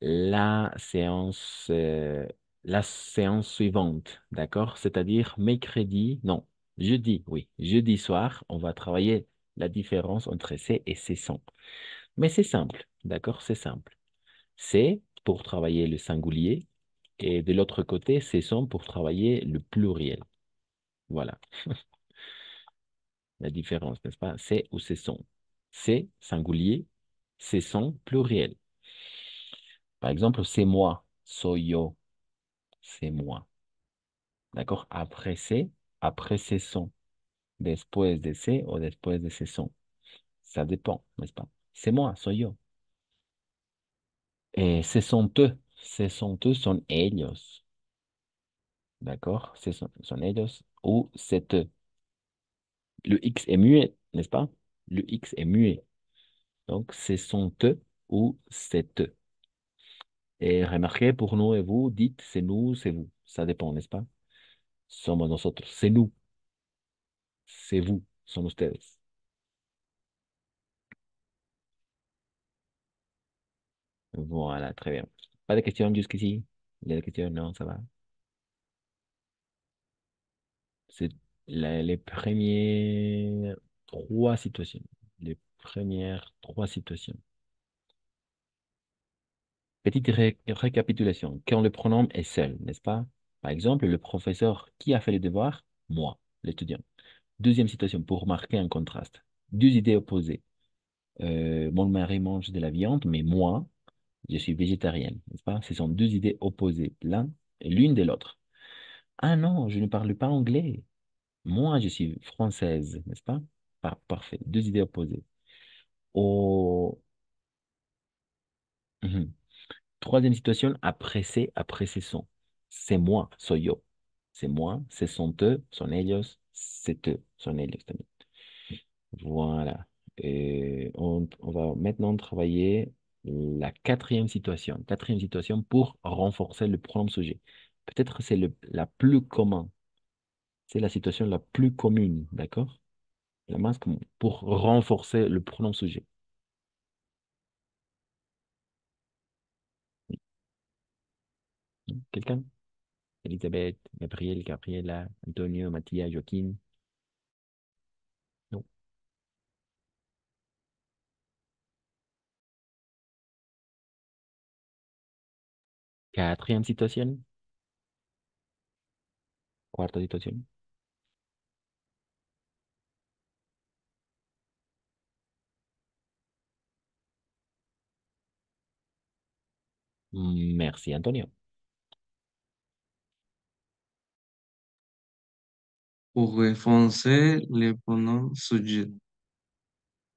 La séance, euh, la séance suivante, d'accord? C'est-à-dire mercredi, non, jeudi, oui, jeudi soir, on va travailler la différence entre C et C sont. Mais c'est simple, d'accord? C'est simple. C pour travailler le singulier et de l'autre côté, C sont pour travailler le pluriel. Voilà la différence, n'est-ce pas? C'est ou c'est son. C'est singulier, c'est son pluriel. Par exemple, c'est moi, soy yo, c'est moi. D'accord? Après c'est son. Después de c'est ou después de c'est son. Ça dépend, n'est-ce pas? C'est moi, soy yo. Et ce sont ellos. D'accord? Ce sont ellos ou c'est eux. Le X est muet, n'est-ce pas? Le X est muet. Donc, ce sont eux ou c'est eux. Et remarquez, pour nous et vous, dites c'est nous, c'est vous. Ça dépend, n'est-ce pas? Somos nosotros. C'est nous, c'est vous, son ustedes. Voilà, très bien. Pas de questions jusqu'ici? Il y a des questions? Non, ça va. C'est les premières trois situations. Les premières trois situations. Petite récapitulation. Quand le pronom est seul, n'est-ce pas? Par exemple, le professeur qui a fait les devoirs? Moi, l'étudiant. Deuxième situation, pour marquer un contraste. Deux idées opposées. Mon mari mange de la viande, mais moi, je suis végétarienne, n'est-ce pas? Ce sont deux idées opposées, l'une de l'autre. Ah non, je ne parle pas anglais. Moi, je suis française, n'est-ce pas? Parfait. Deux idées opposées. Au... Mhm. Troisième situation, après ce sont. C'est moi, soy yo. C'est moi, ce sont eux, son ellos, c'est eux, son ellos también. Voilà. Et on va maintenant travailler la quatrième situation. Quatrième situation pour renforcer le pronom sujet. Peut-être c'est la plus commune. C'est la situation la plus commune, d'accord? La masse commune pour renforcer le pronom sujet. Quelqu'un? Elisabeth, Gabriel, Gabriela, Antonio, Mattia, Joaquin. Non. Quatrième situation. Cuarta situación. Merci, Antonio. Pour renforcer les pronoms subjets,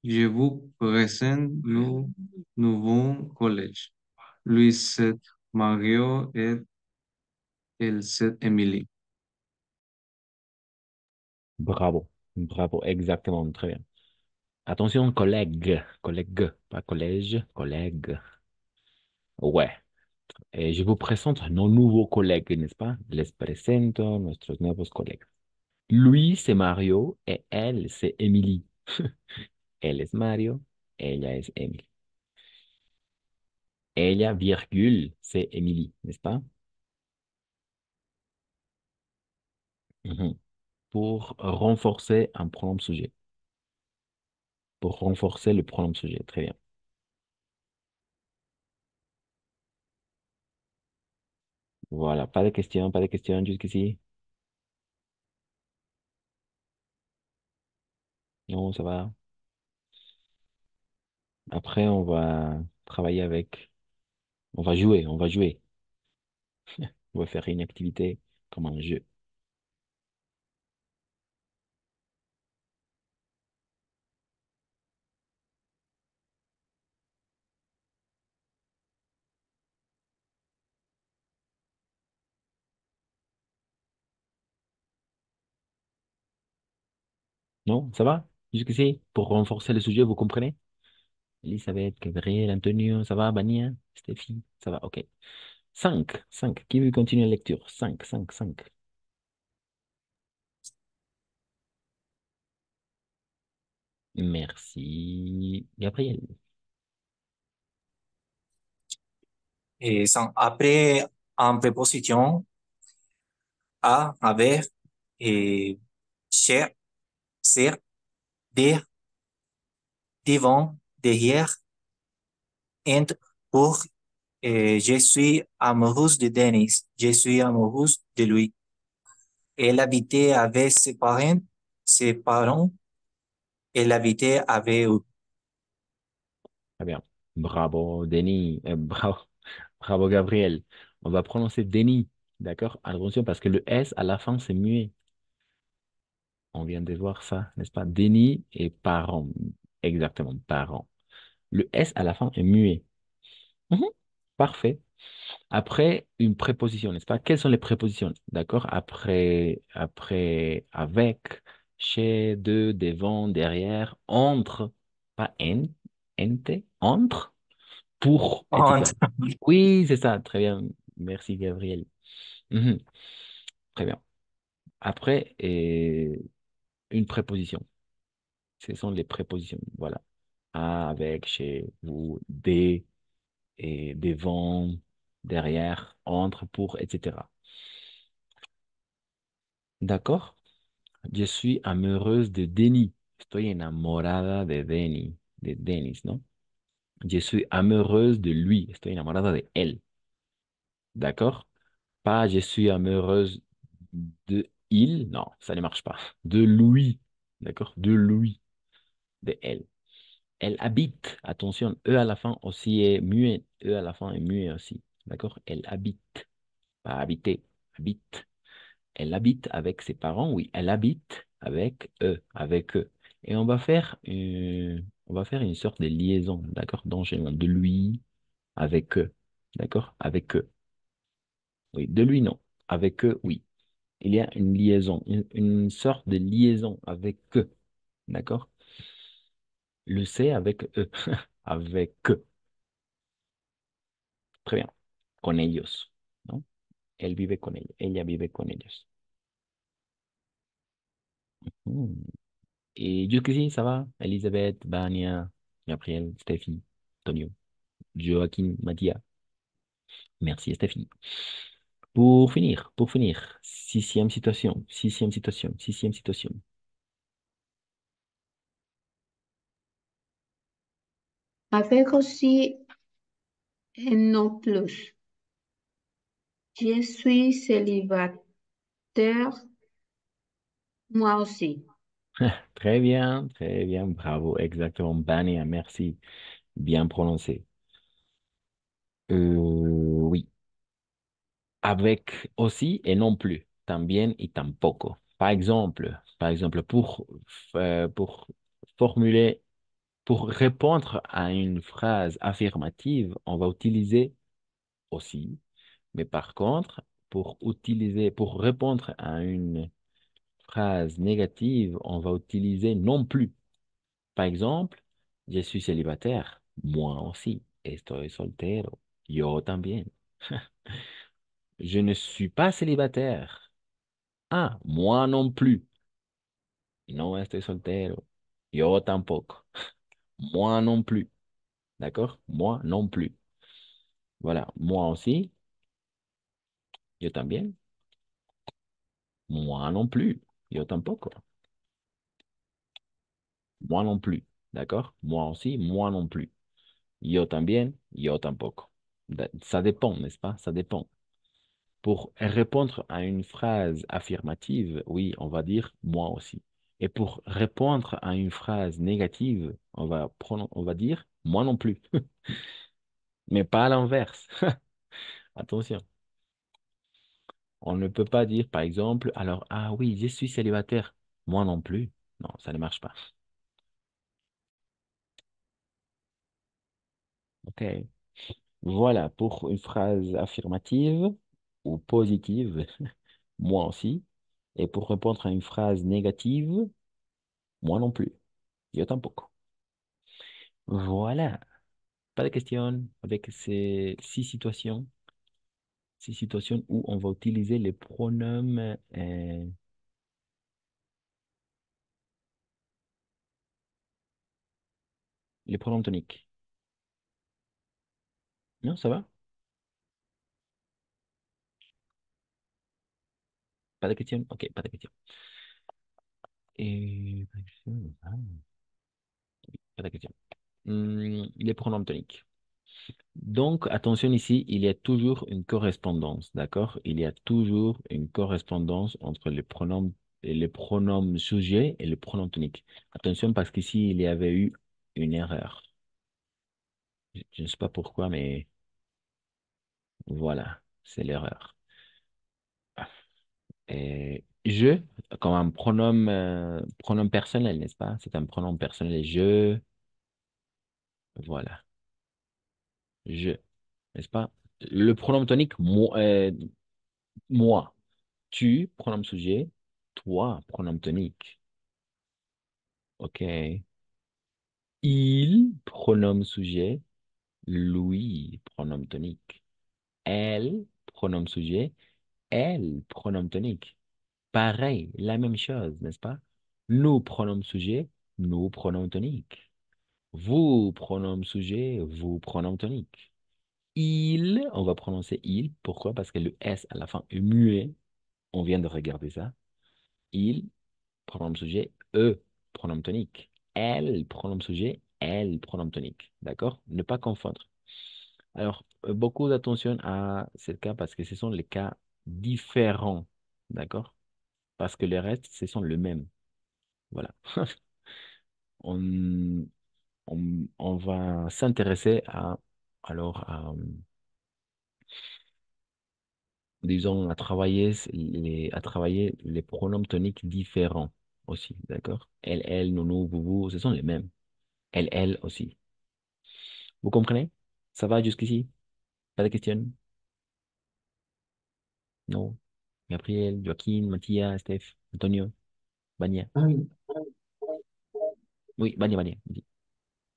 je vous présente nos nouveaux collèges. Luisette, Mario et Elset Emily. Bravo. Bravo, exactement. Très bien. Attention, collègue. Collègue, pas collège, collègue. Ouais. Et je vous présente nos nouveaux collègues, n'est-ce pas? Les presento nuestros nuevos colegas. Lui, c'est Mario et elle, c'est Emily. Él es Mario, ella es Emily. Ella, virgule, c'est Emily, n'est-ce pas? Mhm. Pour renforcer un pronom sujet. Pour renforcer le pronom sujet. Très bien. Voilà, pas de questions jusqu'ici. Non, ça va. Après, on va travailler avec, on va jouer. On va faire une activité comme un jeu. Non, ça va? Jusqu'ici, pour renforcer le sujet, vous comprenez? Elisabeth, Gabriel, Antonio, ça va? Bania, Stéphie, ça va? Ok. 5. Qui veut continuer la lecture? 5. Merci. Gabriel. Et après, en préposition, à, avec, et cher, ser, der, devant, derrière, entre, pour, et je suis amoureuse de Denis. Je suis amoureuse de lui. Elle habitait avec ses parents, elle habitait avec eux. Très bien. Bravo, Denis. Bravo, bravo, Gabriel. On va prononcer Denis. D'accord? Attention, parce que le S à la fin, c'est muet. On vient de voir ça, n'est-ce pas? Denis et parents. Exactement, parents. Le S à la fin est muet. Mhm. Parfait. Après, une préposition, n'est-ce pas? Quelles sont les prépositions? D'accord? Après, avec, chez, de, devant, derrière, entre, pas en, ente, entre. pour, etc. Entre. Oui, c'est ça, très bien. Merci, Gabriel. Mhm, très bien. Après, une préposition. Ce sont les prépositions. Voilà. À, avec, chez, vous, des, et devant, derrière, entre, pour, etc. D'accord? Je suis amoureuse de Denis. Estoy enamorada de Denis. De Denis, ¿no? Je suis amoureuse de lui. Estoy enamorada de él. D'accord? Pas je suis amoureuse de il. Non, ça ne marche pas. De lui. D'accord? De lui. De elle. Elle habite. Attention, E à la fin aussi est muet. E à la fin est muet aussi. D'accord? Elle habite. Pas habiter. Habite. Elle habite avec ses parents. Oui, elle habite avec eux. Avec eux. Et on va faire une sorte de liaison. D'accord? D'enchaînement. De lui avec eux. D'accord? Avec eux. Oui, de lui, non. Avec eux, oui. Il y a une liaison, une sorte de liaison avec eux. D'accord? Le C avec eux. Avec eux. Très bien. Con ellos. ¿No? Él vive con ellos. Ella vive con ellos. Hmm. Et jusqu'ici, ça va? Elisabeth, Vania, Gabriel, Steffi, Tonio, Joaquin, Mathia. Merci, Steffi. Pour finir, sixième situation, sixième situation, sixième situation. Avec aussi un non plus. Je suis célibataire, moi aussi. Très bien, bravo, exactement, Vania, merci, bien prononcé. Oui, avec aussi et non plus, también y tampoco. Par exemple, pour formuler, pour répondre à une phrase affirmative, on va utiliser aussi. Mais par contre, pour répondre à une phrase négative, on va utiliser non plus. Par exemple, je suis célibataire. Moi aussi. Estoy soltero. Yo también. Je ne suis pas célibataire. Ah, moi non plus. No estoy soltero. Yo tampoco. Moi non plus. D'accord? Moi non plus. Voilà. Moi aussi. Yo también. Moi non plus. Yo tampoco. Moi non plus. D'accord? Moi aussi, moi non plus. Yo también, yo tampoco. Ça dépend, n'est-ce pas? Ça dépend. Pour répondre à une phrase affirmative, oui, on va dire moi aussi. Et pour répondre à une phrase négative, on va dire moi non plus. Mais pas à l'inverse. Attention. On ne peut pas dire, par exemple, alors, ah oui, je suis célibataire. Moi non plus. Non, ça ne marche pas. OK. Voilà pour une phrase affirmative ou positive, moi aussi. Et pour répondre à une phrase négative, moi non plus. Yo tampoco. Voilà. Pas de question avec ces six situations où on va utiliser les pronoms toniques. Non, ça va? Pas de question? Ok, pas de question. Et... ah, pas de question. Les pronoms toniques. Donc, attention ici, il y a toujours une correspondance, d'accord? Il y a toujours une correspondance entre les pronoms sujets et les pronoms toniques. Attention parce qu'ici, il y avait eu une erreur. Je ne sais pas pourquoi, mais voilà, c'est l'erreur. Et je, comme un pronom personnel, n'est-ce pas? C'est un pronom personnel. Je, voilà, je, n'est-ce pas? Le pronom tonique, moi. Tu, pronom sujet. Toi, pronom tonique. OK. Il, pronom sujet. Lui, pronom tonique. Elle, pronom sujet. Elle, pronom tonique. Pareil, la même chose, n'est-ce pas? Nous, pronom sujet. Nous, pronom tonique. Vous, pronom sujet. Vous, pronom tonique. Il, on va prononcer il. Pourquoi? Parce que le S à la fin est muet. On vient de regarder ça. Il, pronom sujet, pronom tonique. Elle, pronom sujet, elle, pronom tonique. D'accord? Ne pas confondre. Alors, beaucoup d'attention à ce cas parce que ce sont les cas différents. D'accord? Parce que les restes, ce sont le même. Voilà. On, on va s'intéresser à, disons, à travailler les pronoms toniques différents aussi. D'accord? Elle, nous, vous, ce sont les mêmes. Elle aussi. Vous comprenez? Ça va jusqu'ici? Pas de questions? Non? Gabriel, Joaquin, Mathias, Steph, Antonio, Bania. Oui, Bania, Bania.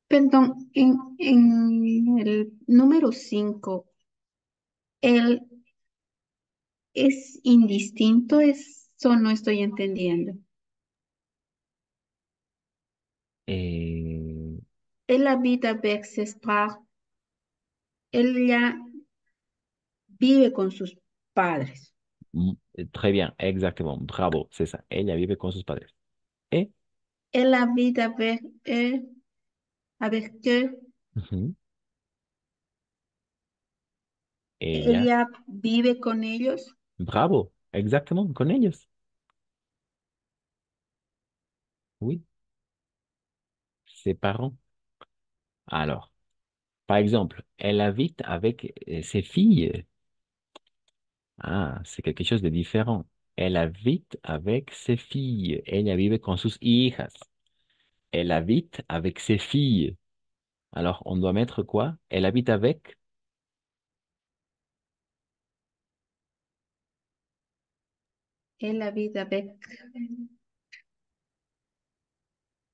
Perdón, en el número 5, ¿él es indistinto? Eso no estoy entendiendo. Eh, Él habita avec ses parents. Él ya vive con sus padres. Très bien, exactement. Bravo, c'est ça. Ella vive con sus padres. Et, Él habita avec eux. ujú, ella, Ella vive con ellos. bravo, exactement, con ellos. Oui, ses parents. Alors, par exemple, elle habite avec ses filles. Ah, c'est quelque chose de différent. Elle habite avec ses filles. Ella vive con sus hijas. Elle habite avec ses filles. Alors, on doit mettre quoi? Elle habite avec. Él habita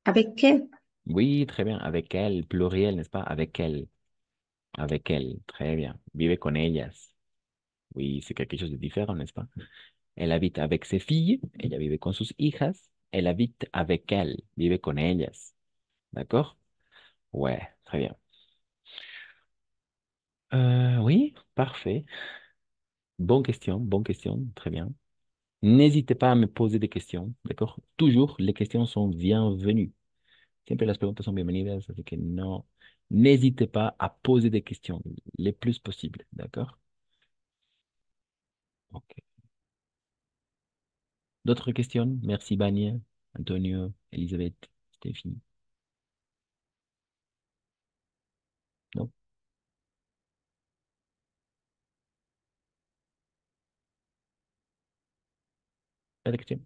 avec qué? Oui, très bien. Avec elle, pluriel, n'est-ce pas? Avec elle. Avec elle. Très bien. Vive con ellas. Oui, c'est quelque chose de différent, n'est-ce pas? Elle habite avec ses filles. Ella vive con sus hijas. Elle habite avec elles. Vive con ellas. D'accord? Ouais, très bien. Oui, parfait. Bonne question. Très bien. N'hésitez pas à me poser des questions, d'accord? Toujours, les questions sont bienvenues. Siempre las preguntas son bienvenidas, así que no, n'hésitez pas à poser des questions les plus possibles, d'accord? Ok. D'autres questions? Merci, Bania, Antonio, Elisabeth, Stéphanie. Non? Pas de questions?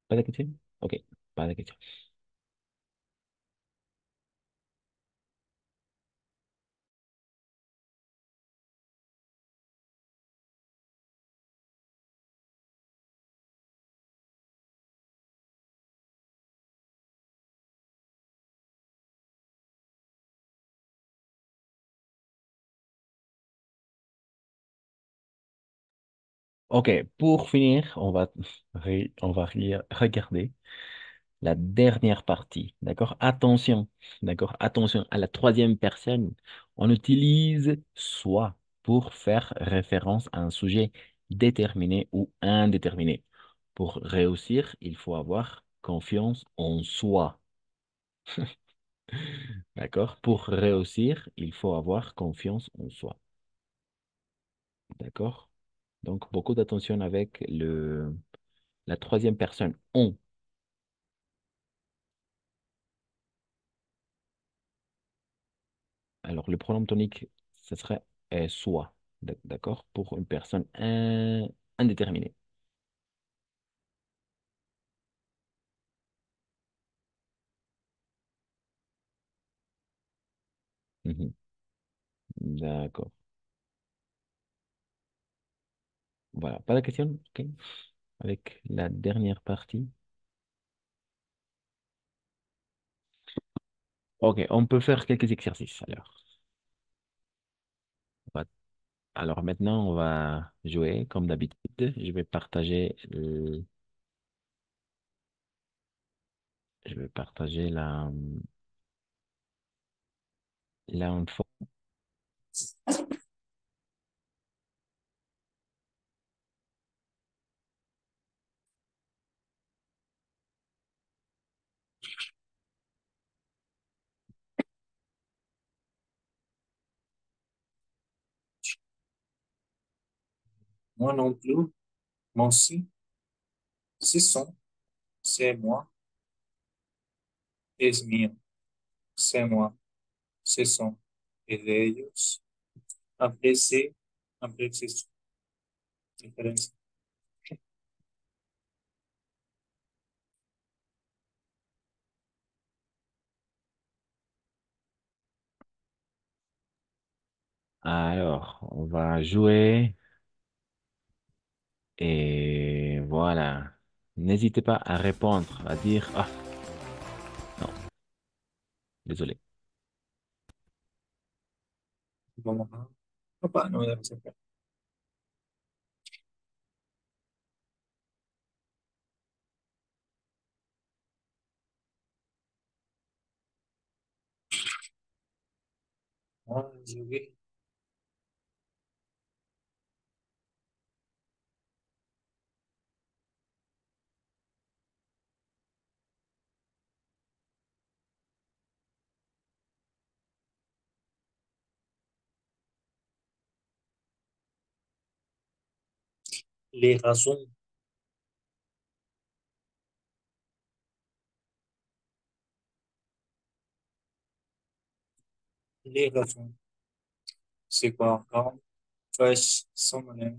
Pas de questions? Ok, pas de questions. Ok, pour finir, on va regarder la dernière partie, d'accord? Attention, d'accord? Attention à la troisième personne. On utilise soit pour faire référence à un sujet déterminé ou indéterminé. Pour réussir, il faut avoir confiance en soi, d'accord? Pour réussir, il faut avoir confiance en soi, d'accord? Donc, beaucoup d'attention avec la troisième personne, on. Alors, le pronom tonique, ce serait soit, d'accord, pour une personne indéterminée. Mhm. D'accord. Voilà, pas de question? Ok. Avec la dernière partie. Ok, on peut faire quelques exercices alors. On va- Alors maintenant, on va jouer comme d'habitude. Je vais partager l'info. Moi non plus. Moi aussi. Ce sont, c'est moi. Es mío. C'est moi. Ce sont. Es de ellos. Aprecie. Aprecie su diferencia. Alors, on va jouer et voilà. N'hésitez pas à répondre, à dire, ah, non, désolé. Vamos a... Papá, no me da receta. Ah, j'ai oublié. Les raisons. Les raisons. C'est quoi encore? Fresh, sonolent.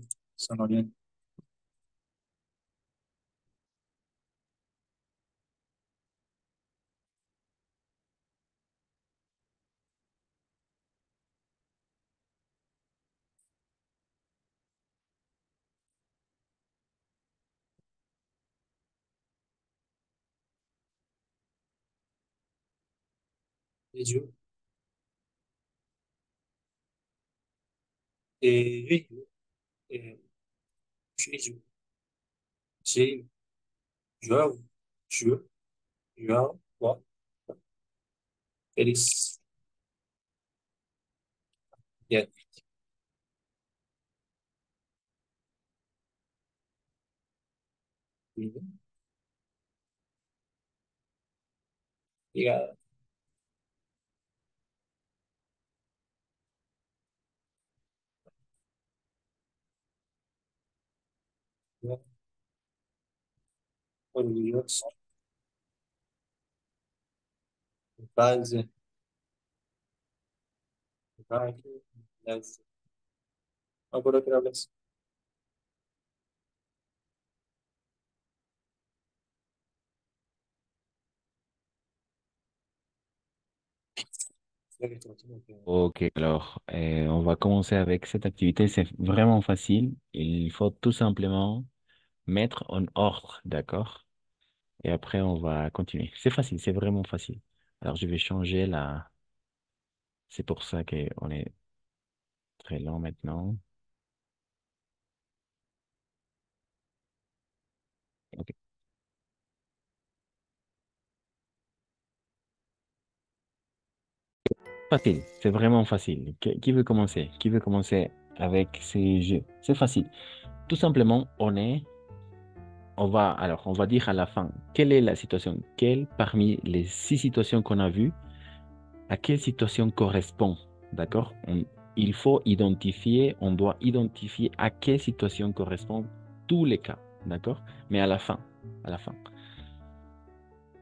Les yeux. Et oui, et les yeux. J'ai, je, je, je, quoi, feliz. Yeah. Yeah. Yeah. Orgulloso. Paz. Paz. Yes. Ahora otra vez. Ok, alors, on va commencer avec cette activité. C'est vraiment facile. Il faut tout simplement mettre en ordre, d'accord? Et après, on va continuer. C'est facile, c'est vraiment facile. Alors, je vais changer la... C'est pour ça qu'on est très lent maintenant. Ok. Facile, c'est vraiment facile. Qui veut commencer? Qui veut commencer avec ces jeux? C'est facile. Tout simplement, on va dire à la fin, quelle est la situation? Quelle parmi les 6 situations qu'on a vues, à quelle situation correspond? D'accord? On doit identifier à quelle situation correspondent tous les cas. D'accord? Mais à la fin, à la fin.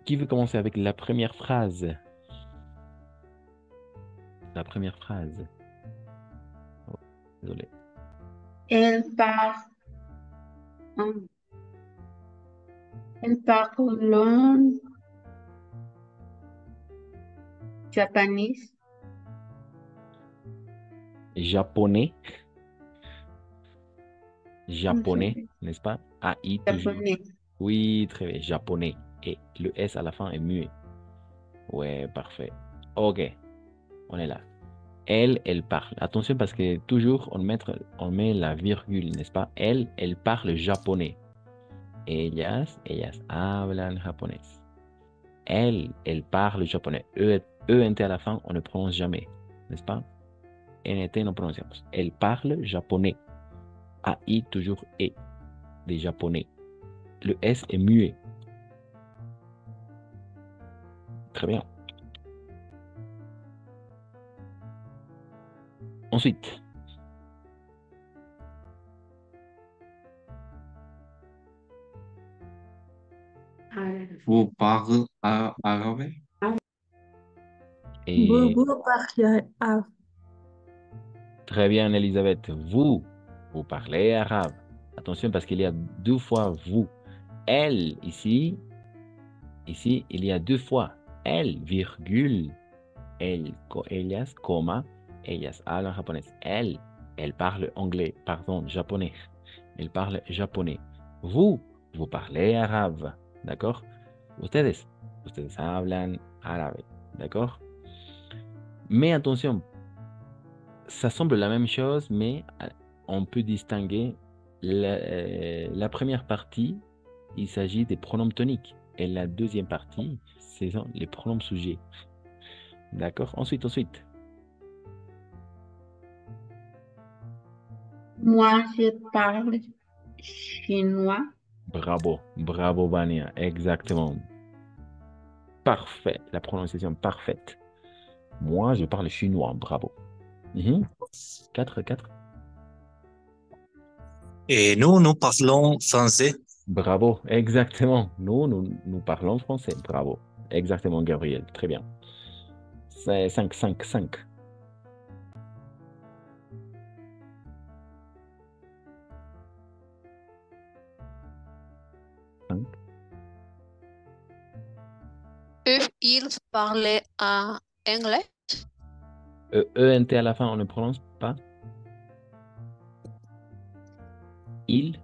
Qui veut commencer avec la première phrase? La première phrase. Oh, désolé. Elle parle, hum, elle parle japonais. Japonais, Hum, japonais, n'est-ce pas? AI toujours. Japonais. Oui, très bien, japonais. Et le S à la fin est muet. Ouais, parfait. Ok, on est là. Elle parle. Attention parce que toujours on met la virgule, n'est-ce pas? Elle parle japonais. Ellas hablan japonés. Elle parle japonais. ENT à la fin, on ne prononce jamais, n'est-ce pas? NT, non prononciamos. Elle parle japonais. AI, toujours E, des japonais. Le S est muet. Très bien. Ensuite, Vous parlez arabe? et Vous parlez arabe. très bien, Elisabeth. Vous parlez arabe. Attention parce qu'il y a deux fois vous. Elle, ici, il y a deux fois. Elle, virgule. Ellas, coma, ellas hablan japonés. Elle parle anglais, pardon, japonais. Elle parle japonais. Vous parlez arabe. ¿D'accord? Ustedes hablan árabe. ¿D'accord? Mais attention, ça semble la même chose, mais on peut distinguer la première partie, il s'agit des pronoms toniques. Et la deuxième partie, ce sont les pronoms sujets. D'accord? Ensuite. Moi, je parle chinois. Bravo, Vania. Exactement. Parfait. La prononciation parfaite. Moi, je parle chinois. Bravo. 4. Et nous parlons français. Bravo, exactement. Nous parlons français. Bravo. Exactement, Gabriel. Très bien. C'est 5. Eux, ils parlaient en anglais. ENT à la fin, on ne prononce pas. Il.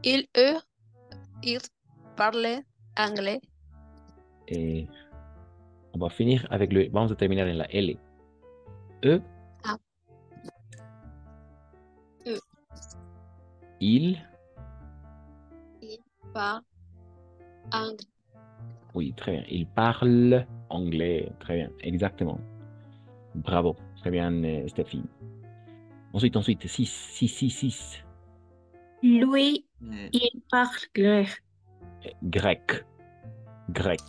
Eux, ils parlaient anglais. Et on va finir avec le. Vamos a terminar en la L. E. Ah. Eux. Il. Ils parlent anglais. Oui, très bien. Il parle anglais. Très bien. Exactement. Bravo. Très bien, Stéphie. Ensuite, 6. Lui, il parle grec. Grec. Grec.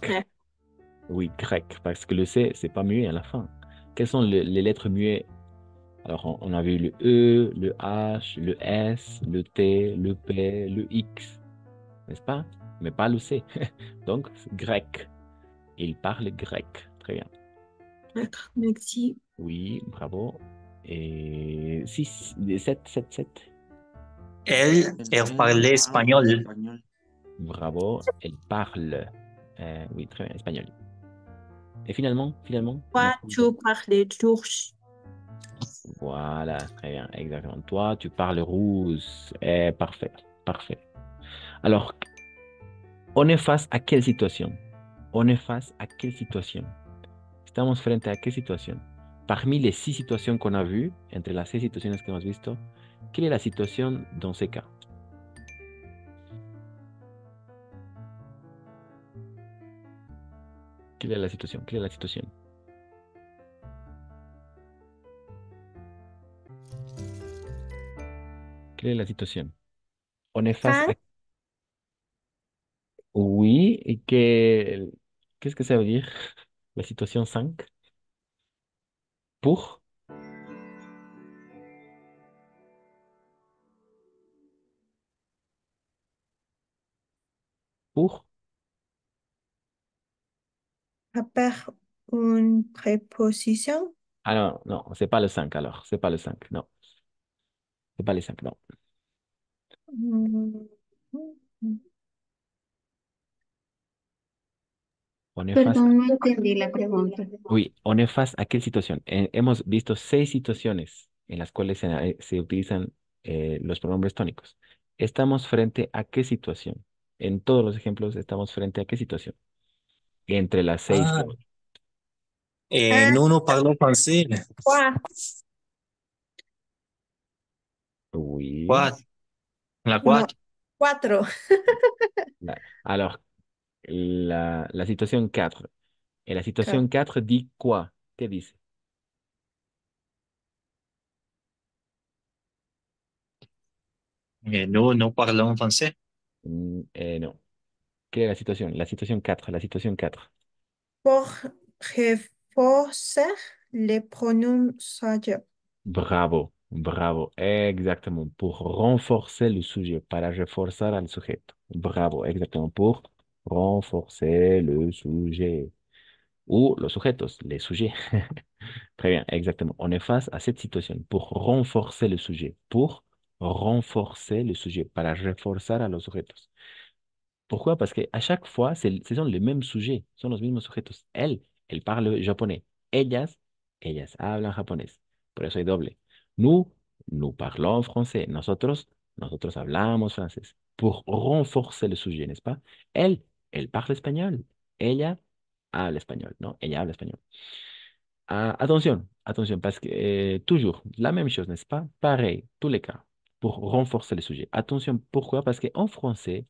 Oui, grec. Parce que le C, c'est pas muet à la fin. Quelles sont les lettres muets? Alors, on a vu le E, le H, le S, le T, le P, le X. N'est-ce pas? Mais pas le C. Donc, grec. Il parle grec. Très bien. Grec. Merci. Oui, bravo. Et 7. Elle parlait espagnol. Bravo. Elle parle. Oui, très bien, espagnol. Et finalement, Toi, tu parles turc. voilà, très bien, exactement. Toi, tu parles russe. Parfait. Alors, on est face à quelle situation? Estamos frente a qué situación? Parmi les 6 situations qu'on a vues, entre las 6 situaciones que hemos visto, ¿quelle est la situation dans ces cas? Quelle est la situation? Quelle est la situation? Quelle est la situation? On est face à... Oui, et qu'est-ce que ça veut dire? La situation 5? Pour? Pour? Après une préposition. Alors, non, c'est pas le 5 alors. C'est pas le 5, non. C'est pas les 5, non. Mm, On est face... Perdón, no entendí la pregunta. Oui, on est face a quelle situation? Hemos visto 6 situaciones en las cuales se utilizan los pronombres tónicos. ¿Estamos frente a qué situación? En todos los ejemplos estamos frente a qué situación. Entre las 6. Et nous parlons français. Trois. Oui. Quoi? La No, quoi? cuatro. Alors, la situación 4. Et la situation 4 dit quoi? ¿Qué dice? Et nous parlons français. No. ¿Qué es la situación? La situación 4. La situación 4. Pour renforcer les prononciations. Bravo, bravo, exactement. Pour renforcer le sujet, para reforzar al sujeto. Bravo, exactement. Pour renforcer le sujet. Ou los sujetos, les sujets. Très bien, exactement. On est face à cette situation pour renforcer le sujet. Pour renforcer le sujet, para reforzar a los sujetos. Pourquoi? Parce qu'à chaque fois, ce sont les mêmes sujets, son los mismos sujetos. Elle parle japonais. Ellas hablan japonés. Por eso hay doble. Nous parlons français. Nosotros hablamos francés. Pour renforcer le sujet, n'est-ce pas? Elle parle espagnol. Ella habla espagnol, ¿no? Ella habla espagnol. Ah, attention, parce que toujours, la même chose, n'est-ce pas? Pareil, tous les cas, pour renforcer le sujet. Attention, pourquoi? Parce qu'en français,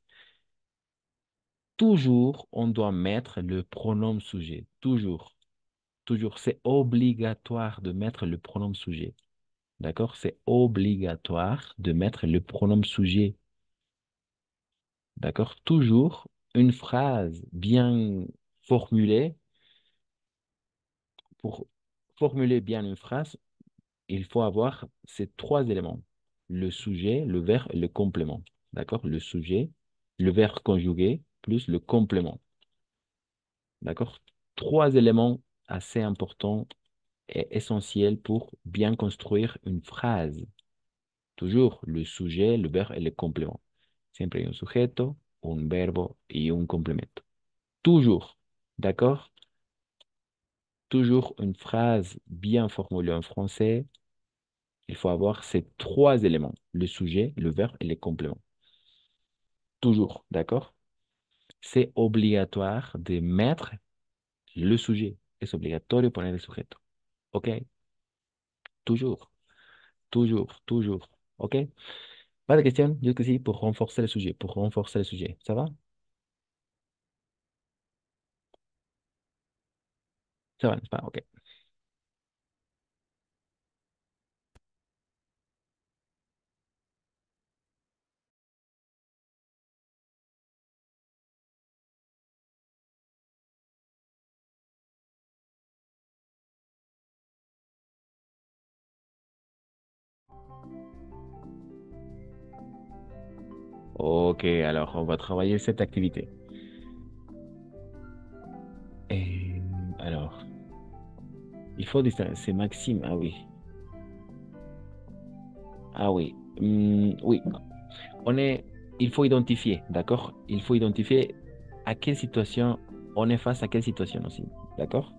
toujours, on doit mettre le pronom sujet. Toujours. Toujours. C'est obligatoire de mettre le pronom sujet. D'accord? C'est obligatoire de mettre le pronom sujet. D'accord? Toujours une phrase bien formulée. Pour formuler bien une phrase, il faut avoir ces trois éléments. Le sujet, le verbe et le complément. D'accord? Le sujet, le verbe conjugué, plus le complément. D'accord? Trois éléments assez importants et essentiels pour bien construire une phrase. Toujours le sujet, le verbe et le complément. Siempre hay un sujeto, un verbo y un complemento. Toujours. D'accord? Toujours une phrase bien formulée en français. Il faut avoir ces trois éléments. Le sujet, le verbe et les compléments. Toujours. D'accord? C'est obligatoire de mettre le sujet. Es obligatorio poner el sujeto. ¿Ok? Toujours. Toujours, toujours. OK? Pas de question, juste que si, pour renforcer le sujet, pour renforcer le sujet. Ça va? Ça va, n'est-ce pas? OK. OK, alors on va travailler cette activité. Et alors, il faut distinguer. C'est Maxime, ah oui. Ah oui. Oui. Il faut identifier, d'accord? Il faut identifier à quelle situation on est face à quelle situation aussi, d'accord?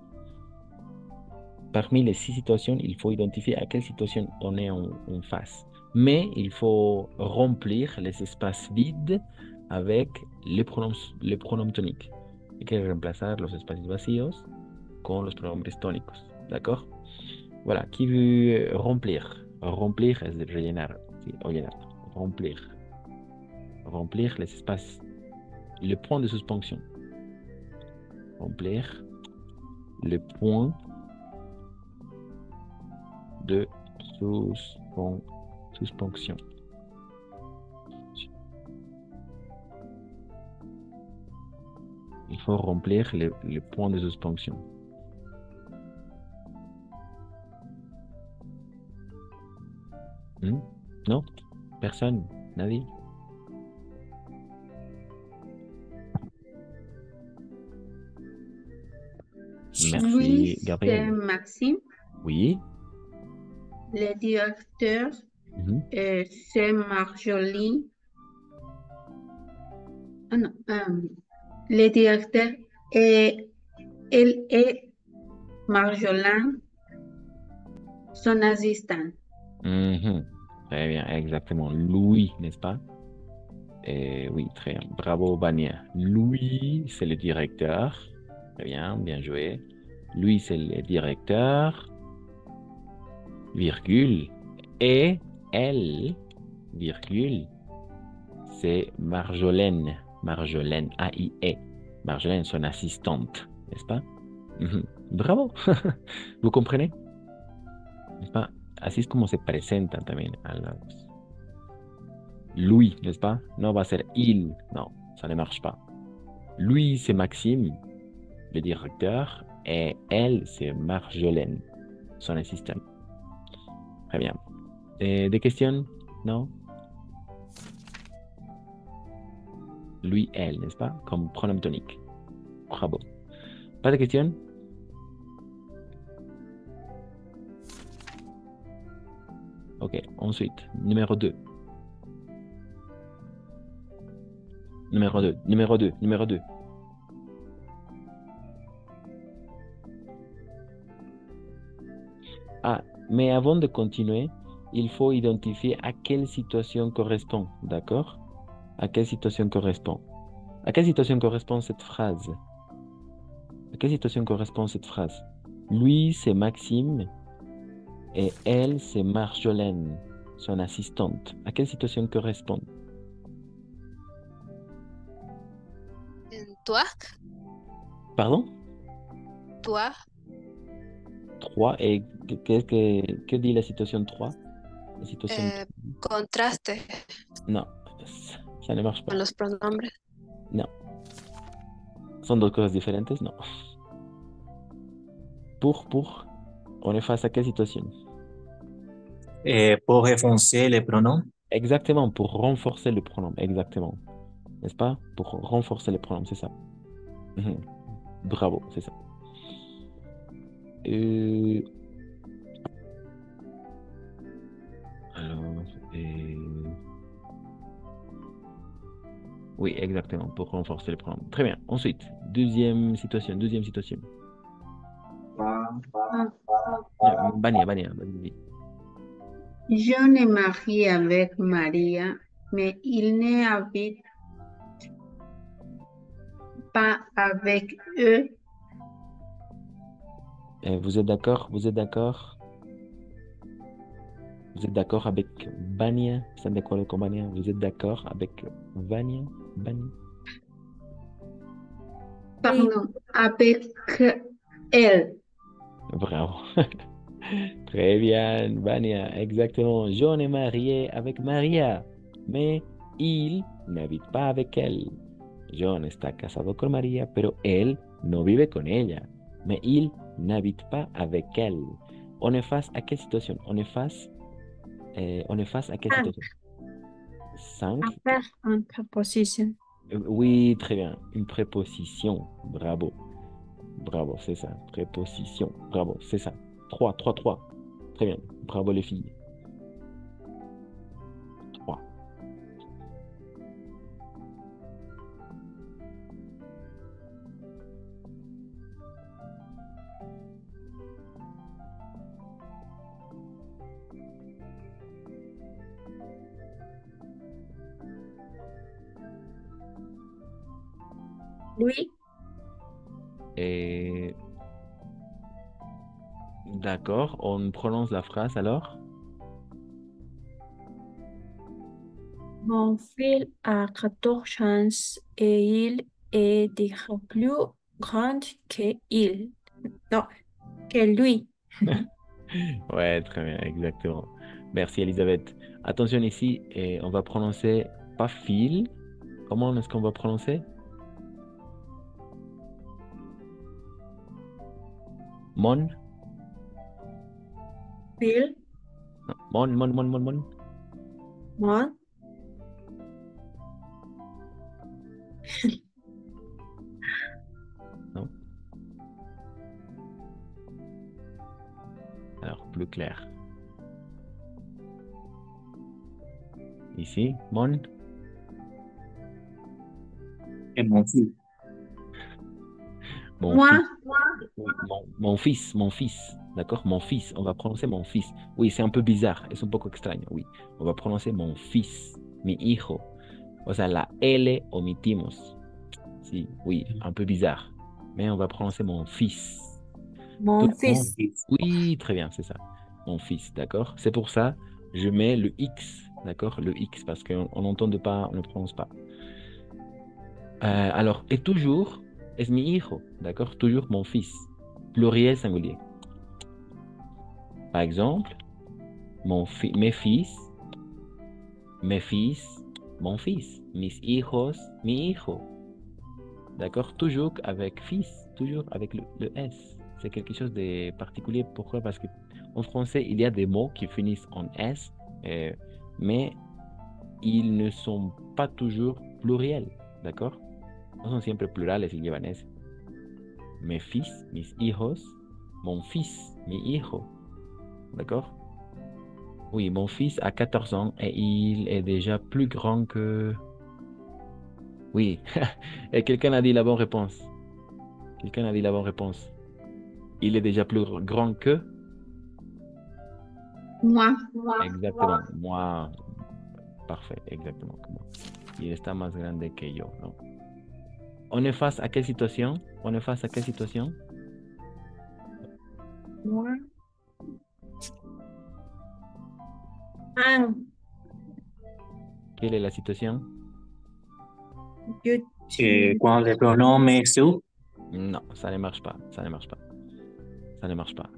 Parmi les 6 situations, il faut identifier à quelle situation on est en face. Mais il faut remplir les espaces vides avec les pronoms toniques. Hay que reemplazar los espacios vacíos con los pronombres tónicos, d'accord? Voilà, qui veut remplir? Remplir es de rellenar, sí, o llenar. Remplir. Remplir les espaces. Le point de suspension. Remplir le point de suspension. Il faut remplir le point de suspension. Non? Personne? Nadie? Merci, Oui, c'est Gabriel. Maxime, Oui? le directeur, Mhm. c'est Marjolie. Ah non, le directeur et elle est Marjolin, son assistant. Mhm. Très bien, exactement. Louis, n'est-ce pas? Oui, très bien. Bravo, Bania. Louis, c'est le directeur. Très bien, bien joué. Lui, c'est le directeur, virgule. Et elle, virgule, c'est Marjolaine. Marjolaine, A-I-E. Marjolaine, son assistante, n'est-ce pas? Bravo. ¿Vous comprenez? ¿N'est-ce pas? Así es como se presentan también a los... Louis, n'est-ce pas? No va a ser il. Non, ça ne marche pas. Lui, c'est Maxime, le directeur, et elle, c'est Marjolaine, son assistante. Très bien. Des questions? Non? Lui, elle, n'est-ce pas? Comme pronom tonique. Bravo. Pas de questions? Ok, ensuite, numéro 2. Numéro 2, numéro 2, numéro 2. Ah, mais avant de continuer, il faut identifier à quelle situation correspond, d'accord? À quelle situation correspond? À quelle situation correspond cette phrase? À quelle situation correspond cette phrase? Lui, c'est Maxime et elle, c'est Marjolaine, son assistante. À quelle situation correspond? Toi, Pardon? toi, 3. Et que dit la situation 3? La situation contraste Non, ça ne marche pas. con los pronombres. Non. Sont deux cosas différentes? Non. Pour, on est face à quelle situation? Pour renforcer les pronoms. Exactement, pour renforcer le pronom, exactement. N'est-ce pas? Pour renforcer le pronom, c'est ça. Bravo, c'est ça. Alors, oui, exactement, pour renforcer le pronom. Très bien. Ensuite, deuxième situation. Bania, vas-y. Je me marie avec Maria, mais il n'habite pas avec eux. Vous êtes d'accord? Vous êtes d'accord avec Bania? ¿Están de acuerdo con Bania? Vous êtes d'accord avec Vania? Bania? Pardon, avec elle. Bravo. Très bien, Vania, exactement. John est marié avec Maria, mais il n'habite pas avec elle. John está casado con María, pero él no vive con ella. Mais il n'habite pas avec elle. On est face à quelle situation? On est face à quelle situation? 5. Après une préposition. Oui, très bien. Une préposition. Bravo. Bravo, c'est ça. Préposition. Bravo, c'est ça. 3. Très bien. Bravo les filles. 3. Lui, Et... D'accord, on prononce la phrase alors? mon fils a 14 ans et il est déjà plus grand que il. Non, que lui. Ouais, très bien, exactement. Merci Elisabeth. Attention ici, on va prononcer pas fil. Comment est-ce qu'on va prononcer? Mon? Phil, Non, mon. mon, Non. Alors, plus clair. Ici, mon. Et mon fils. Mon Moi, fils. Mon fils. D'accord? Mon fils. On va prononcer mon fils. Oui, c'est un peu bizarre. Es un poco extraño. Oui. On va prononcer mon fils. Mi hijo. O sea, la L omitimos. Sí, oui, un peu bizarre. Mais on va prononcer mon fils. Mon Mon fils. fils. Oui, très bien, c'est ça. Mon fils, d'accord? C'est pour ça, je mets le X, d'accord? Le X, parce qu'on n'entend pas, on ne prononce pas. Alors, et toujours, es mi hijo, d'accord? Toujours mon fils. Pluriel singulier. Par exemple, mes fils, mon fils. Mis hijos, mi hijo. D'accord? Toujours avec fils, toujours avec le S. C'est quelque chose de particulier. Pourquoi? Parce qu'en français, il y a des mots qui finissent en S, mais ils ne sont pas toujours pluriels. D'accord? No son siempre plurales y llevan S. Mes fils, mis hijos, mon fils, mi hijo. D'accord? Oui, mon fils a 14 ans et il est déjà plus grand que... Oui, et quelqu'un a dit la bonne réponse. Quelqu'un a dit la bonne réponse. Il est déjà plus grand que... Moi. Exactement, moi. Parfait, exactement. Como y está más grande que yo, ¿no? ¿On est face à quelle situation? ¿On est face à quelle situation? Moi. Un. Quelle est la situation? Je Quand les pronoms sont, Non, ça ne marche pas. Ça ne marche pas. Ça ne marche pas.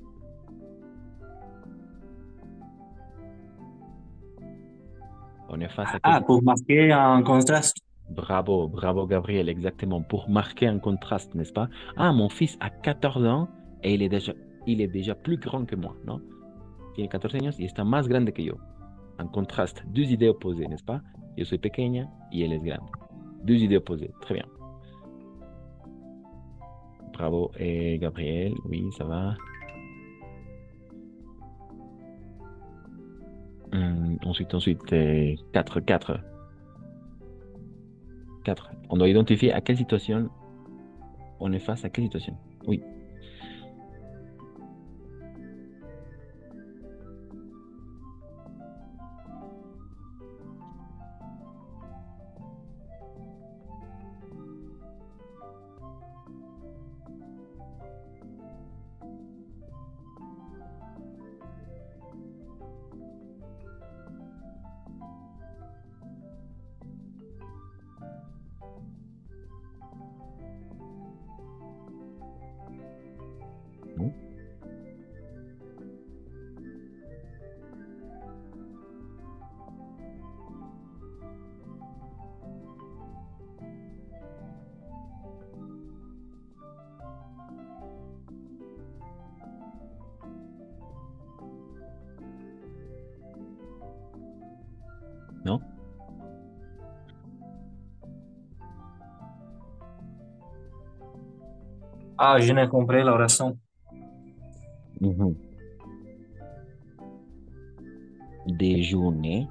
On est face à quelle pour marquer un contraste. Bravo, bravo Gabriel, exactement. Pour marquer un contraste, n'est-ce pas? Ah, mon fils a 14 ans et il est déjà plus grand que moi, ¿no? Tiene 14 años y está más grande que yo. Un contraste, deux idées opposées, n'est-ce pas? Yo soy pequeña y él es grande. Deux idées opposées, très bien. Bravo, Gabriel, oui, ça va. Ensuite, 4. 4. On doit identifier à quelle situation on est face à quelle situation. Oui. Non? Non? Ah, je n'ai compris la raison. Mhm. Déjeuner.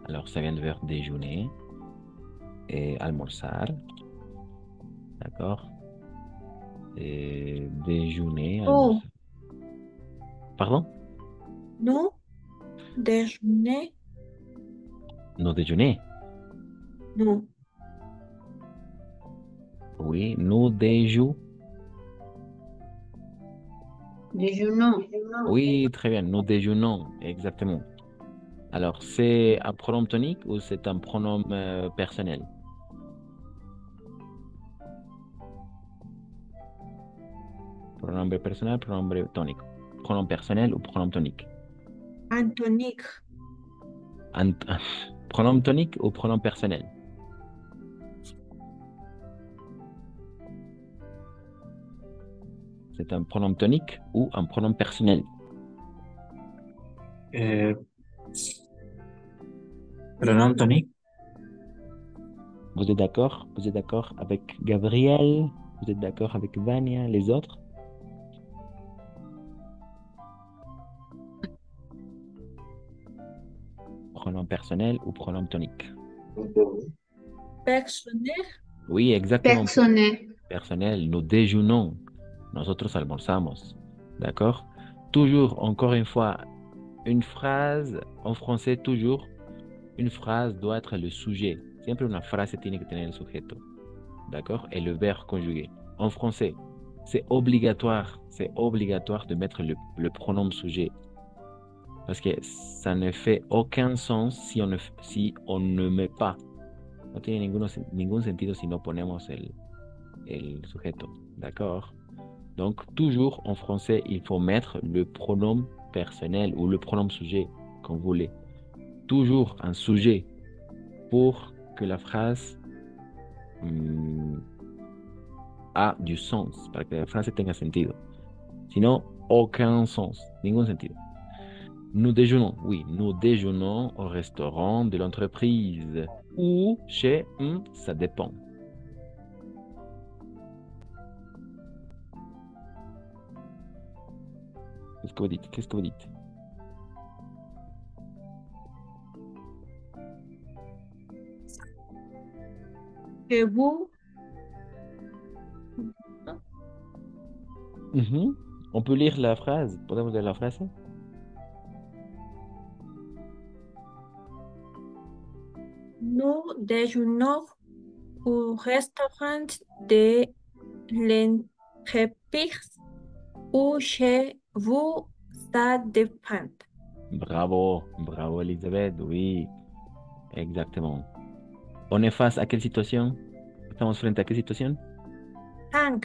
Alors, ça vient de verbe déjeuner. Et almorzar. D'accord? Et déjeuner, Oh, almorzar. Pardon? nous déjeuner. Nous déjeuner. Non. Oui, nous déjeunons. Déjeunons. Oui, très bien. Nous déjeunons. Exactement. Alors, c'est un pronom tonique ou c'est un pronom personnel? Pronombre personnel, pronombre tonique. Pronom personnel ou pronom tonique? Antonique. Ant- Pronom tonique ou pronom personnel? C'est un pronom tonique ou un pronom personnel? Euh, pronom tonique. Vous êtes d'accord? Vous êtes d'accord avec Gabriel? Vous êtes d'accord avec Vania, les autres? Pronom personnel ou pronom tonique? Personnel. Oui, exactement. Personnel. Personnel, nous déjeunons. Nosotros almorzamos. D'accord? Toujours, encore une fois, une phrase en français, toujours, une phrase doit être le sujet. Siempre una frase tiene que tener el sujeto. D'accord? Et le verbe conjugué. En français, C'est obligatoire de mettre le pronom sujet. Parce que ça ne fait aucun sens si on ne met pas. No tiene ningún sentido si no ponemos el sujeto. D'accord? Donc, toujours en français, il faut mettre le pronom personnel ou le pronom sujet, comme vous voulez. Toujours un sujet pour que la phrase a du sens, para que la frase tenga sentido. Sinon, aucun sens, ningún sentido. Nous déjeunons, oui, nous déjeunons au restaurant de l'entreprise ou chez, ça dépend. Qu'est-ce que vous dites? Qu'est-ce que vous dites? Chez vous, On peut lire la phrase. Podemos leer la frase. nous déjeunons au restaurant de l'entreprise ou chez vous, ça dépend. Bravo, bravo Elisabeth, oui, exactement. On est face à quelle situation? Estamos frente a quelle situation? 5.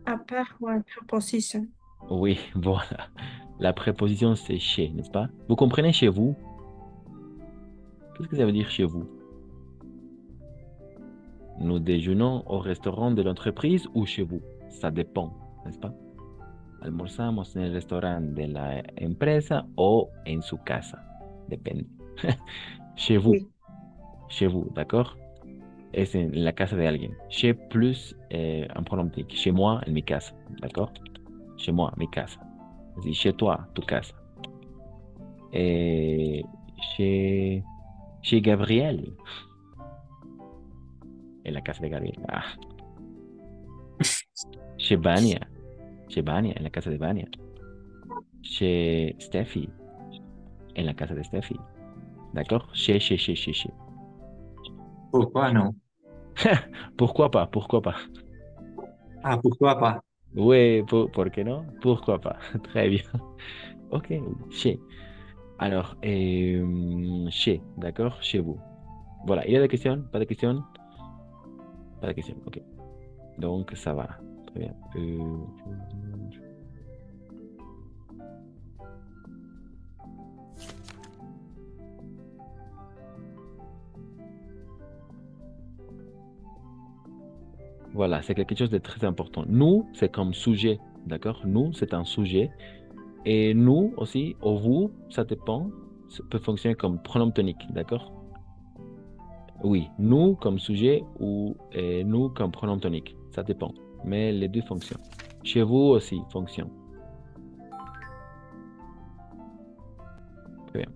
À part one preposition. Oui, voilà. La préposition, c'est chez, n'est-ce pas? Vous comprenez chez vous? Qu'est-ce que ça veut dire chez vous? Nous déjeunons au restaurant de l'entreprise ou chez vous? Ça dépend, n'est-ce pas? Almorzamos en el restaurante de la empresa o en su casa. Depende. Chez vous. Oui. Chez vous, d'accord? Es en la casa de alguien. Chez plus un pronom tic. Chez moi, en mi casa, d'accord? Chez moi, mi casa. Así, chez toi, tu casa. Chez Gabriel. En la casa de Gabriel. Ah. Chez Vania. Chez Vania, en la casa de Vania. Chez Steffi. En la casa de Steffi. D'accord? Chez. Pourquoi non? Pourquoi pas? Pourquoi pas? Ah, pourquoi pas? Oui, ¿por qué no? Pourquoi pas? Très bien. Ok, chez. Alors, chez, d'accord? Chez vous. Voilà, il y a des questions? Pas de questions? Pas de questions, ok. Donc, ça va. Très bien. Voilà, c'est quelque chose de très important. Nous, c'est comme sujet, d'accord? Nous, c'est un sujet. Et nous aussi, ou vous, ça dépend, ça peut fonctionner comme pronom tonique, d'accord? Oui, nous comme sujet ou nous comme pronom tonique, ça dépend. Mais les deux fonctionnent. Chez vous aussi fonctionne. Très bien.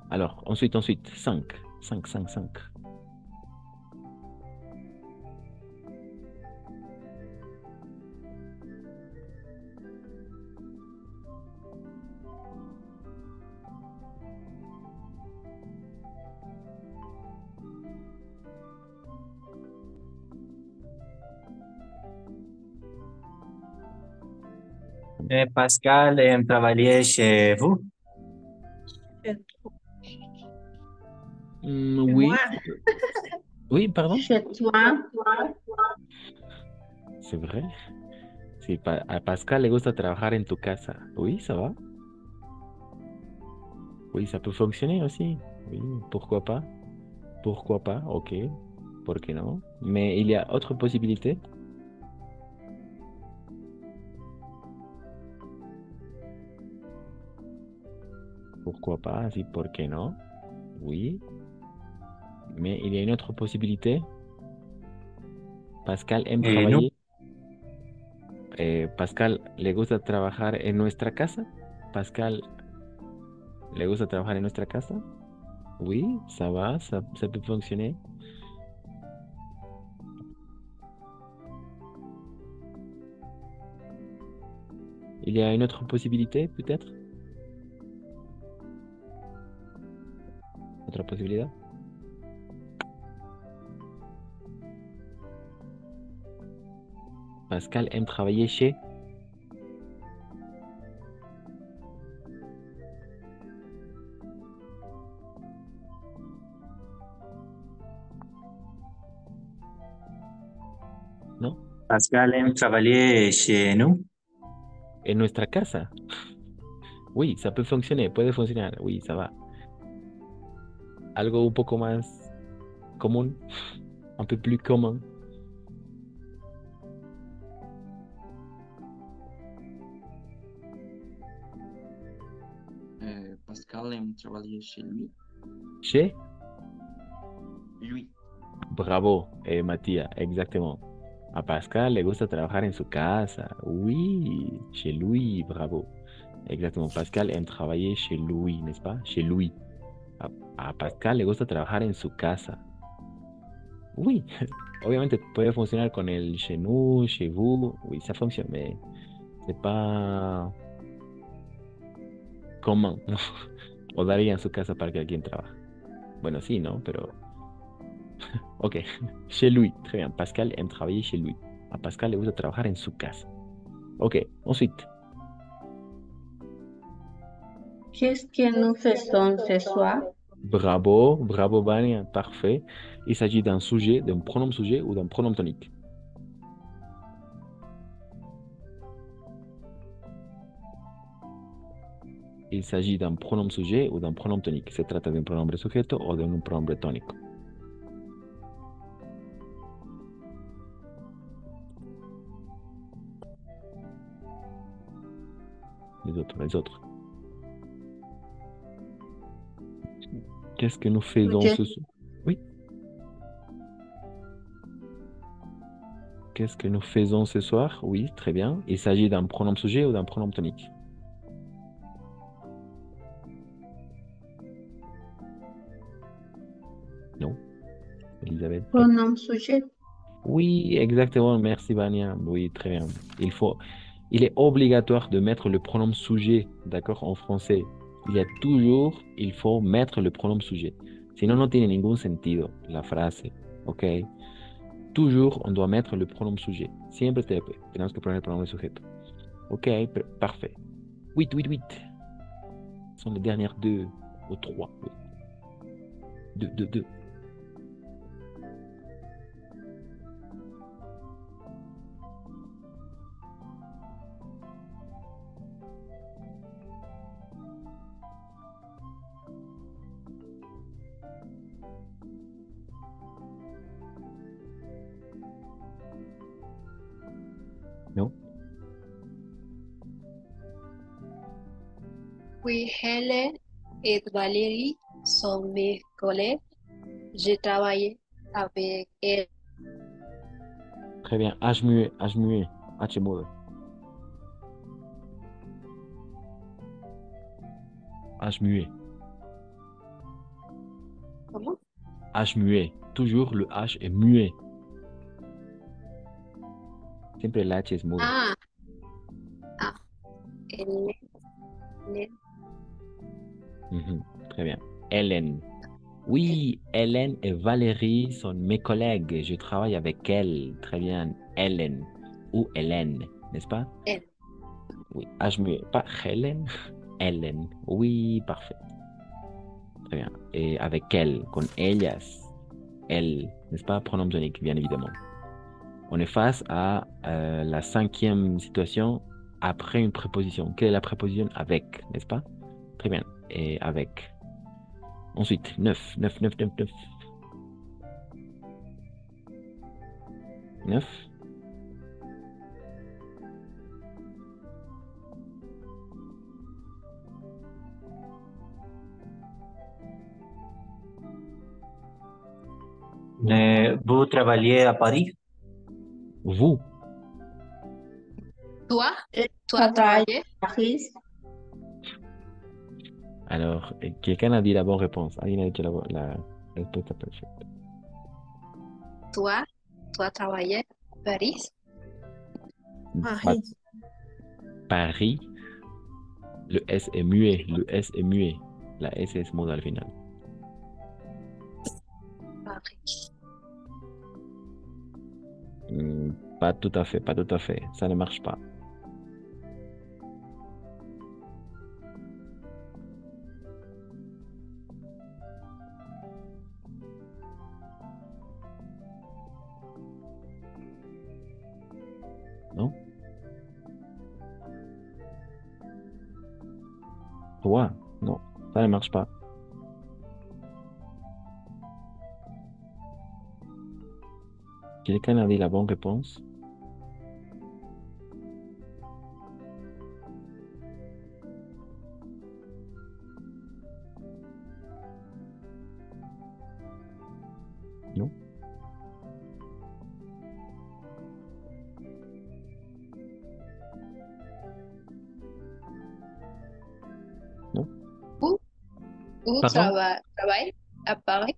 Alors, ensuite, 5. Pascal travaillait chez vous? Chez Oui. moi. Oui, pardon? Chez toi, C'est vrai. Si a Pascal le gusta trabajar en tu casa. Oui, ça va. Oui, ça peut fonctionner aussi. Oui, pourquoi pas? Pourquoi pas? Ok. ¿Por qué no? Mais il y a autre possibilité. Pourquoi pas? Así, ¿por qué no? Oui. Mais il y a une autre possibilité. Pascal aime Non. travailler. Pascal le gusta trabajar en nuestra casa. Pascal le gusta trabajar en nuestra casa. Oui, ça va, ça peut fonctionner. Il y a une autre possibilité, peut-être? Autre possibilité? Pascal aime travailler chez... ¿No? Pascal aime travailler chez nous. En nuestra casa. Oui, ça peut fonctionner, puede funcionar. Oui, ça va. Algo un poco más común, un peu plus común. Pascal aime travailler chez lui. Chez... Lui. Bravo, Matías, exactement. A Pascal le gusta trabajar en su casa. Oui, chez lui, bravo. Exactement. Pascal aime travailler chez lui, n'est-ce pas? Chez lui. A Pascal le gusta trabajar en su casa. Oui, obviamente puede funcionar con el chez nous, chez vous. Oui, ça fonctionne, mais c'est pas común. O daría en su casa para que alguien trabaje. Bueno, sí, ¿no? Pero... Ok, chez lui. Très bien. Pascal aime travailler chez lui. A Pascal le gusta trabajar en su casa. Ok, ensuite. Qu'est-ce que nous faisons ce soir? Bravo, bravo, Vania, parfait. Il s'agit d'un sujet, d'un pronom sujet ou d'un pronom tonique. Il s'agit d'un pronom sujet ou d'un pronom tonique. Se trata de un pronombre sujeto o de un pronombre tónico. Les autres, les autres. Qu'est-ce que nous faisons Ok. ce soir? Oui. Qu'est-ce que nous faisons ce soir? Oui, très bien. Il s'agit d'un pronom sujet ou d'un pronom tonique. Non. Elisabeth. Pronom sujet. Oui, exactement. Merci, Vania. Oui, très bien. Il est obligatoire de mettre le pronom sujet, d'accord, en français. Il faut mettre le pronom sujet. Sinon, no tiene ningún sentido la frase, ¿ok? Toujours, on doit mettre le pronom sujet. Siempre tenemos que poner el pronombre sujeto. Ok, parfait. 8, 8, 8. Ce sont les dernières deux ou trois. 2, 2, 2. Non? Oui, Hélène et Valérie sont mes collègues. J'ai travaillé avec elles. Très bien. H muet, H muet. H muet. H muet. Comment? H muet. Toujours le H est muet. Siempre el H es mudo. Ah, ah, Hélène, Hélène. Très bien. Hélène. Oui, Hélène et Valérie sont mes collègues. Je travaille avec elles. Très bien. Hélène ou Hélène, n'est-ce pas? Elle. Oui. H muet. Pas Hélène. Hélène. Oui, parfait. Très bien. Et avec elles, con ellas. Elle, n'est-ce pas? Pronom tonique, bien évidemment. On est face à la 5e situation après une préposition. Quelle est la préposition avec, n'est-ce pas? Très bien. Et avec. Ensuite, 9, 9, 9, 9, 9. 9. Vous travaillez à Paris? Vous. Toi, Je toi travaille travaillé? à Paris. Alors, quelqu'un a dit la bonne réponse. Alguien a dicho la respuesta perfecta. Toi, toi travaillé à Paris? Paris. Paris. Le S est muet. Le S est muet. La S est muda al final. Paris. Pas tout à fait, pas tout à fait. Ça ne marche pas. Non? Toi? Non, ça ne marche pas. Quelqu'un a dit la bonne réponse? Non? Non? Où Pardon? travaille à Paris?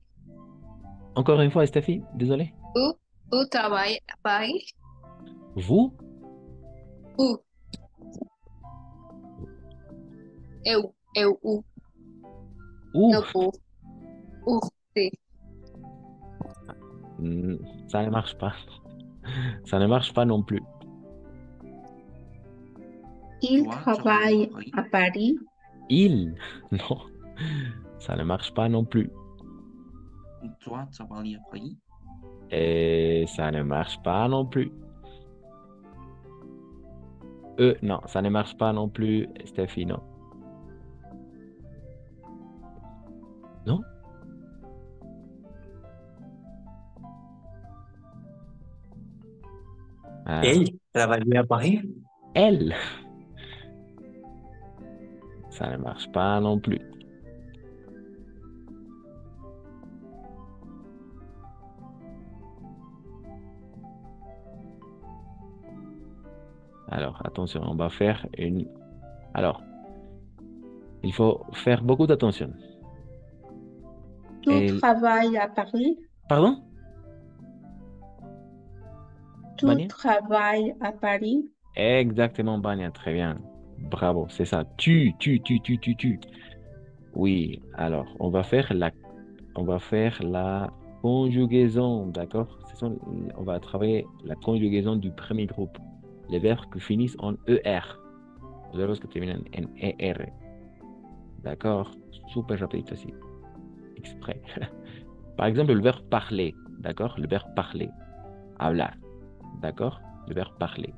Encore une fois, Stéphie, désolé. Où travaille à Paris? Vous? Où? Où? Où? Non, où? C'est Hmm, ça ne marche pas. Ça ne marche pas non plus. Il Toi, travailles à travaille Paris. à Paris. Il? Non, ça ne marche pas non plus. Toi, travailles à Paris. Et ça ne marche pas non plus. Non, ça ne marche pas non plus, Stéphie, non. Non? Ah, Elle travaille à Paris. elle? Ça ne marche pas non plus. Alors, attention, on va faire une... Alors, il faut faire beaucoup d'attention. Tu Elle... travailles à Paris. Pardon? Tu Bania? travailles à Paris. Exactement, Bania, très bien. Bravo, c'est ça. Tu. Oui, alors, on va faire la conjugaison, d'accord? On va travailler la conjugaison du premier groupe. Les verbes qui finissent en ER. Les verbes qui terminent en ER. D'accord? Super rapide aussi. Exprès. Par exemple, le verbe parler. D'accord? Le verbe parler. Hablar. D'accord? Le verbe parler.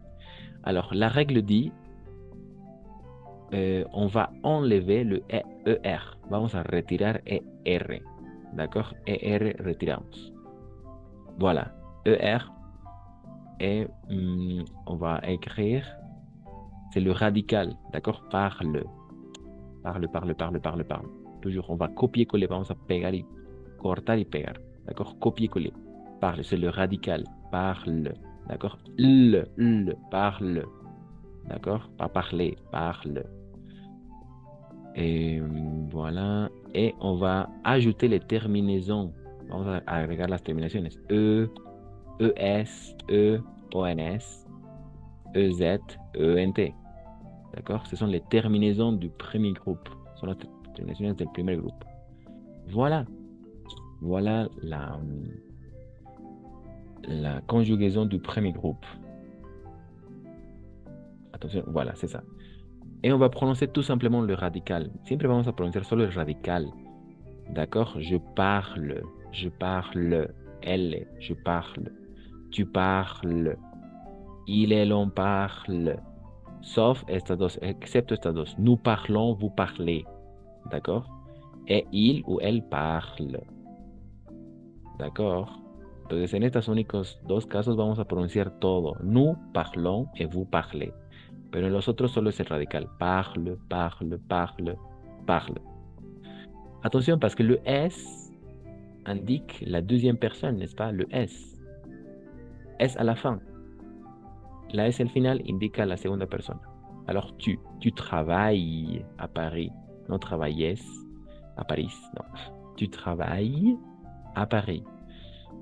Alors, la règle dit, on va enlever le ER. Vamos a retirar ER. D'accord? ER retiramos. Voilà. ER. Et on va écrire, c'est le radical. D'accord? Parle. Parle. Toujours, on va copier-coller. Vamos a pegar y cortar y pegar. D'accord? Copier-coller. Parle, c'est le radical. Parle. D'accord? Parle. D'accord? Pas parler, parle. Et voilà. Et on va ajouter les terminaisons. Vamos a agregar las terminaciones. ES, ONS, EZ, ENT. D'accord? Ce sont les terminaisons du premier groupe. Ce sont les terminaisons du premier groupe. Voilà. Voilà la conjugaison du premier groupe. Attention, voilà, c'est ça. Et on va prononcer tout simplement le radical. Siempre vamos a pronunciar solo el radical. D'accord? Je parle. Elle, je parle. Tu parles. Il et l'on parle. Sauf estas dos, excepto estas dos. Nous parlons, vous parlez. D'accord? Et il ou elle parle. D'accord? Entonces, en estos únicos dos casos vamos a pronunciar todo. Nous parlons et vous parlez. Pero en los otros solo es el radical. Parle. Attention, parce que le S indique la deuxième personne, n'est-ce pas? Le S. S à la fin. La S al final indica la segunda persona. Alors, tu travailles à Paris. No trabajes a París, no. Tu travailles à Paris.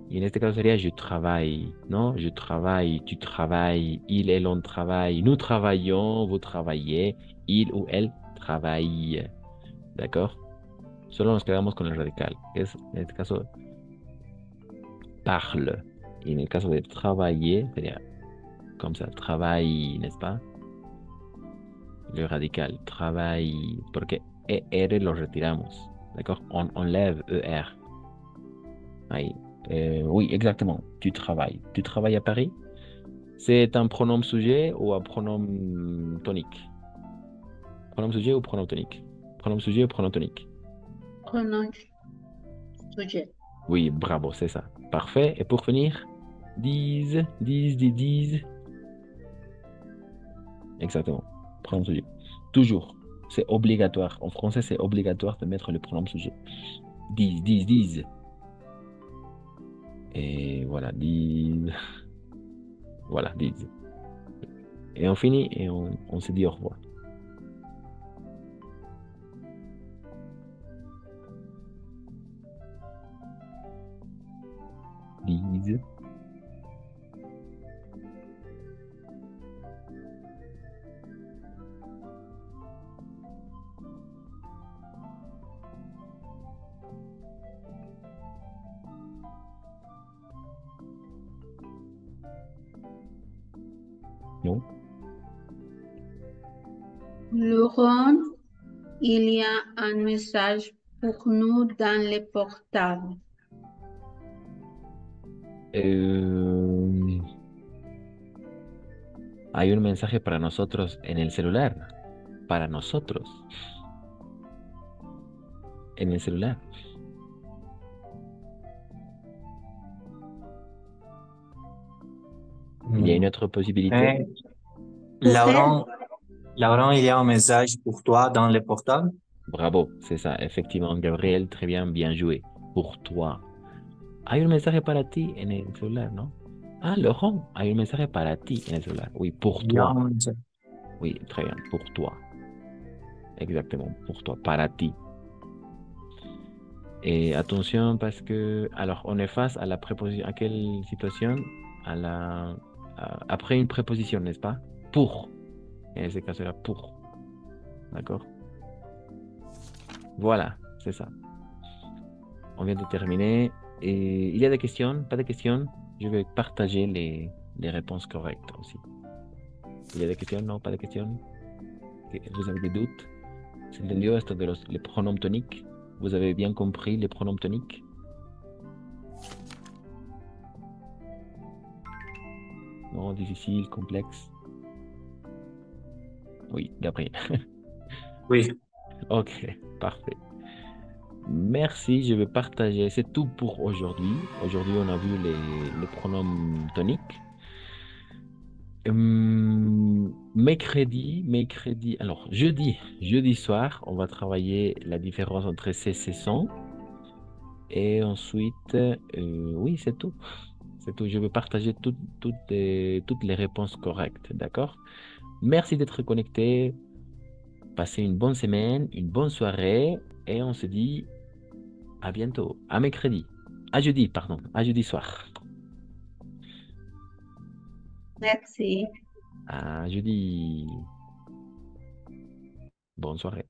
Y en este caso sería je travaille, ¿no? Je travaille, tu travailles, il et l'on travaille, nous travaillons, vous travaillez, il ou elle travaille. ¿D'accord? Solo nos quedamos con el radical, que es en este caso parle. Y en el caso de travailler sería comme ça, travail, n'est-ce pas? Le radical, travail, porque ER lo retiramos, d'accord? On enlève ER. Ahí. Oui, exactement, tu travailles. Tu travailles à Paris? C'est un pronom sujet ou un pronom tonique? Pronom sujet ou pronom tonique? Pronom sujet ou pronom tonique? Pronom sujet. Oui, bravo, c'est ça. Parfait. Et pour finir, dise. Exactement. Pronom sujet. Toujours. C'est obligatoire. En français, c'est obligatoire de mettre le pronom sujet. Dise. Et voilà, dise. Voilà, dise. Et on finit et on se dit au revoir. Dise. Non? Laurent, il y a un message pour nous dans le portable. Hay un mensaje para nosotros en el celular. Para nosotros. En el celular. Il y a une autre possibilité. Laurent, il y a un message pour toi dans le portable. Bravo, c'est ça, effectivement, Gabriel, très bien, bien joué. Pour toi. Hay un mensaje para ti en el celular, ¿no? Ah, Laurent, hay un mensaje para ti en el celular. Oui, pour Il y a toi. un message. Oui, très bien, pour toi. Exactement, pour toi, para ti. Et attention parce que, alors, on est face à la préposition, à quelle situation? Après une préposition, n'est-ce pas? Pour. Et ce cas-là, pour. D'accord? Voilà, c'est ça. On vient de terminer. Et il y a des questions? Pas de questions? Je vais partager les réponses correctes aussi. Il y a des questions? Non, pas de questions? Vous avez des doutes? ¿Se entendió esto de les pronoms toniques? Vous avez bien compris les pronoms toniques? Non, difficile, complexe? Oui, Gabriel. Oui. Ok, parfait. Merci, je vais partager. C'est tout pour aujourd'hui. Aujourd'hui, on a vu les pronoms toniques. Mercredi, alors jeudi soir, on va travailler la différence entre ces sons. Et ensuite, oui, c'est tout. C'est tout. Je vais partager toutes les réponses correctes, d'accord? Merci d'être connecté. Passez une bonne semaine, une bonne soirée. Et on se dit à bientôt, à mercredi. À jeudi, pardon, à jeudi soir. Merci. À jeudi. Bonne soirée.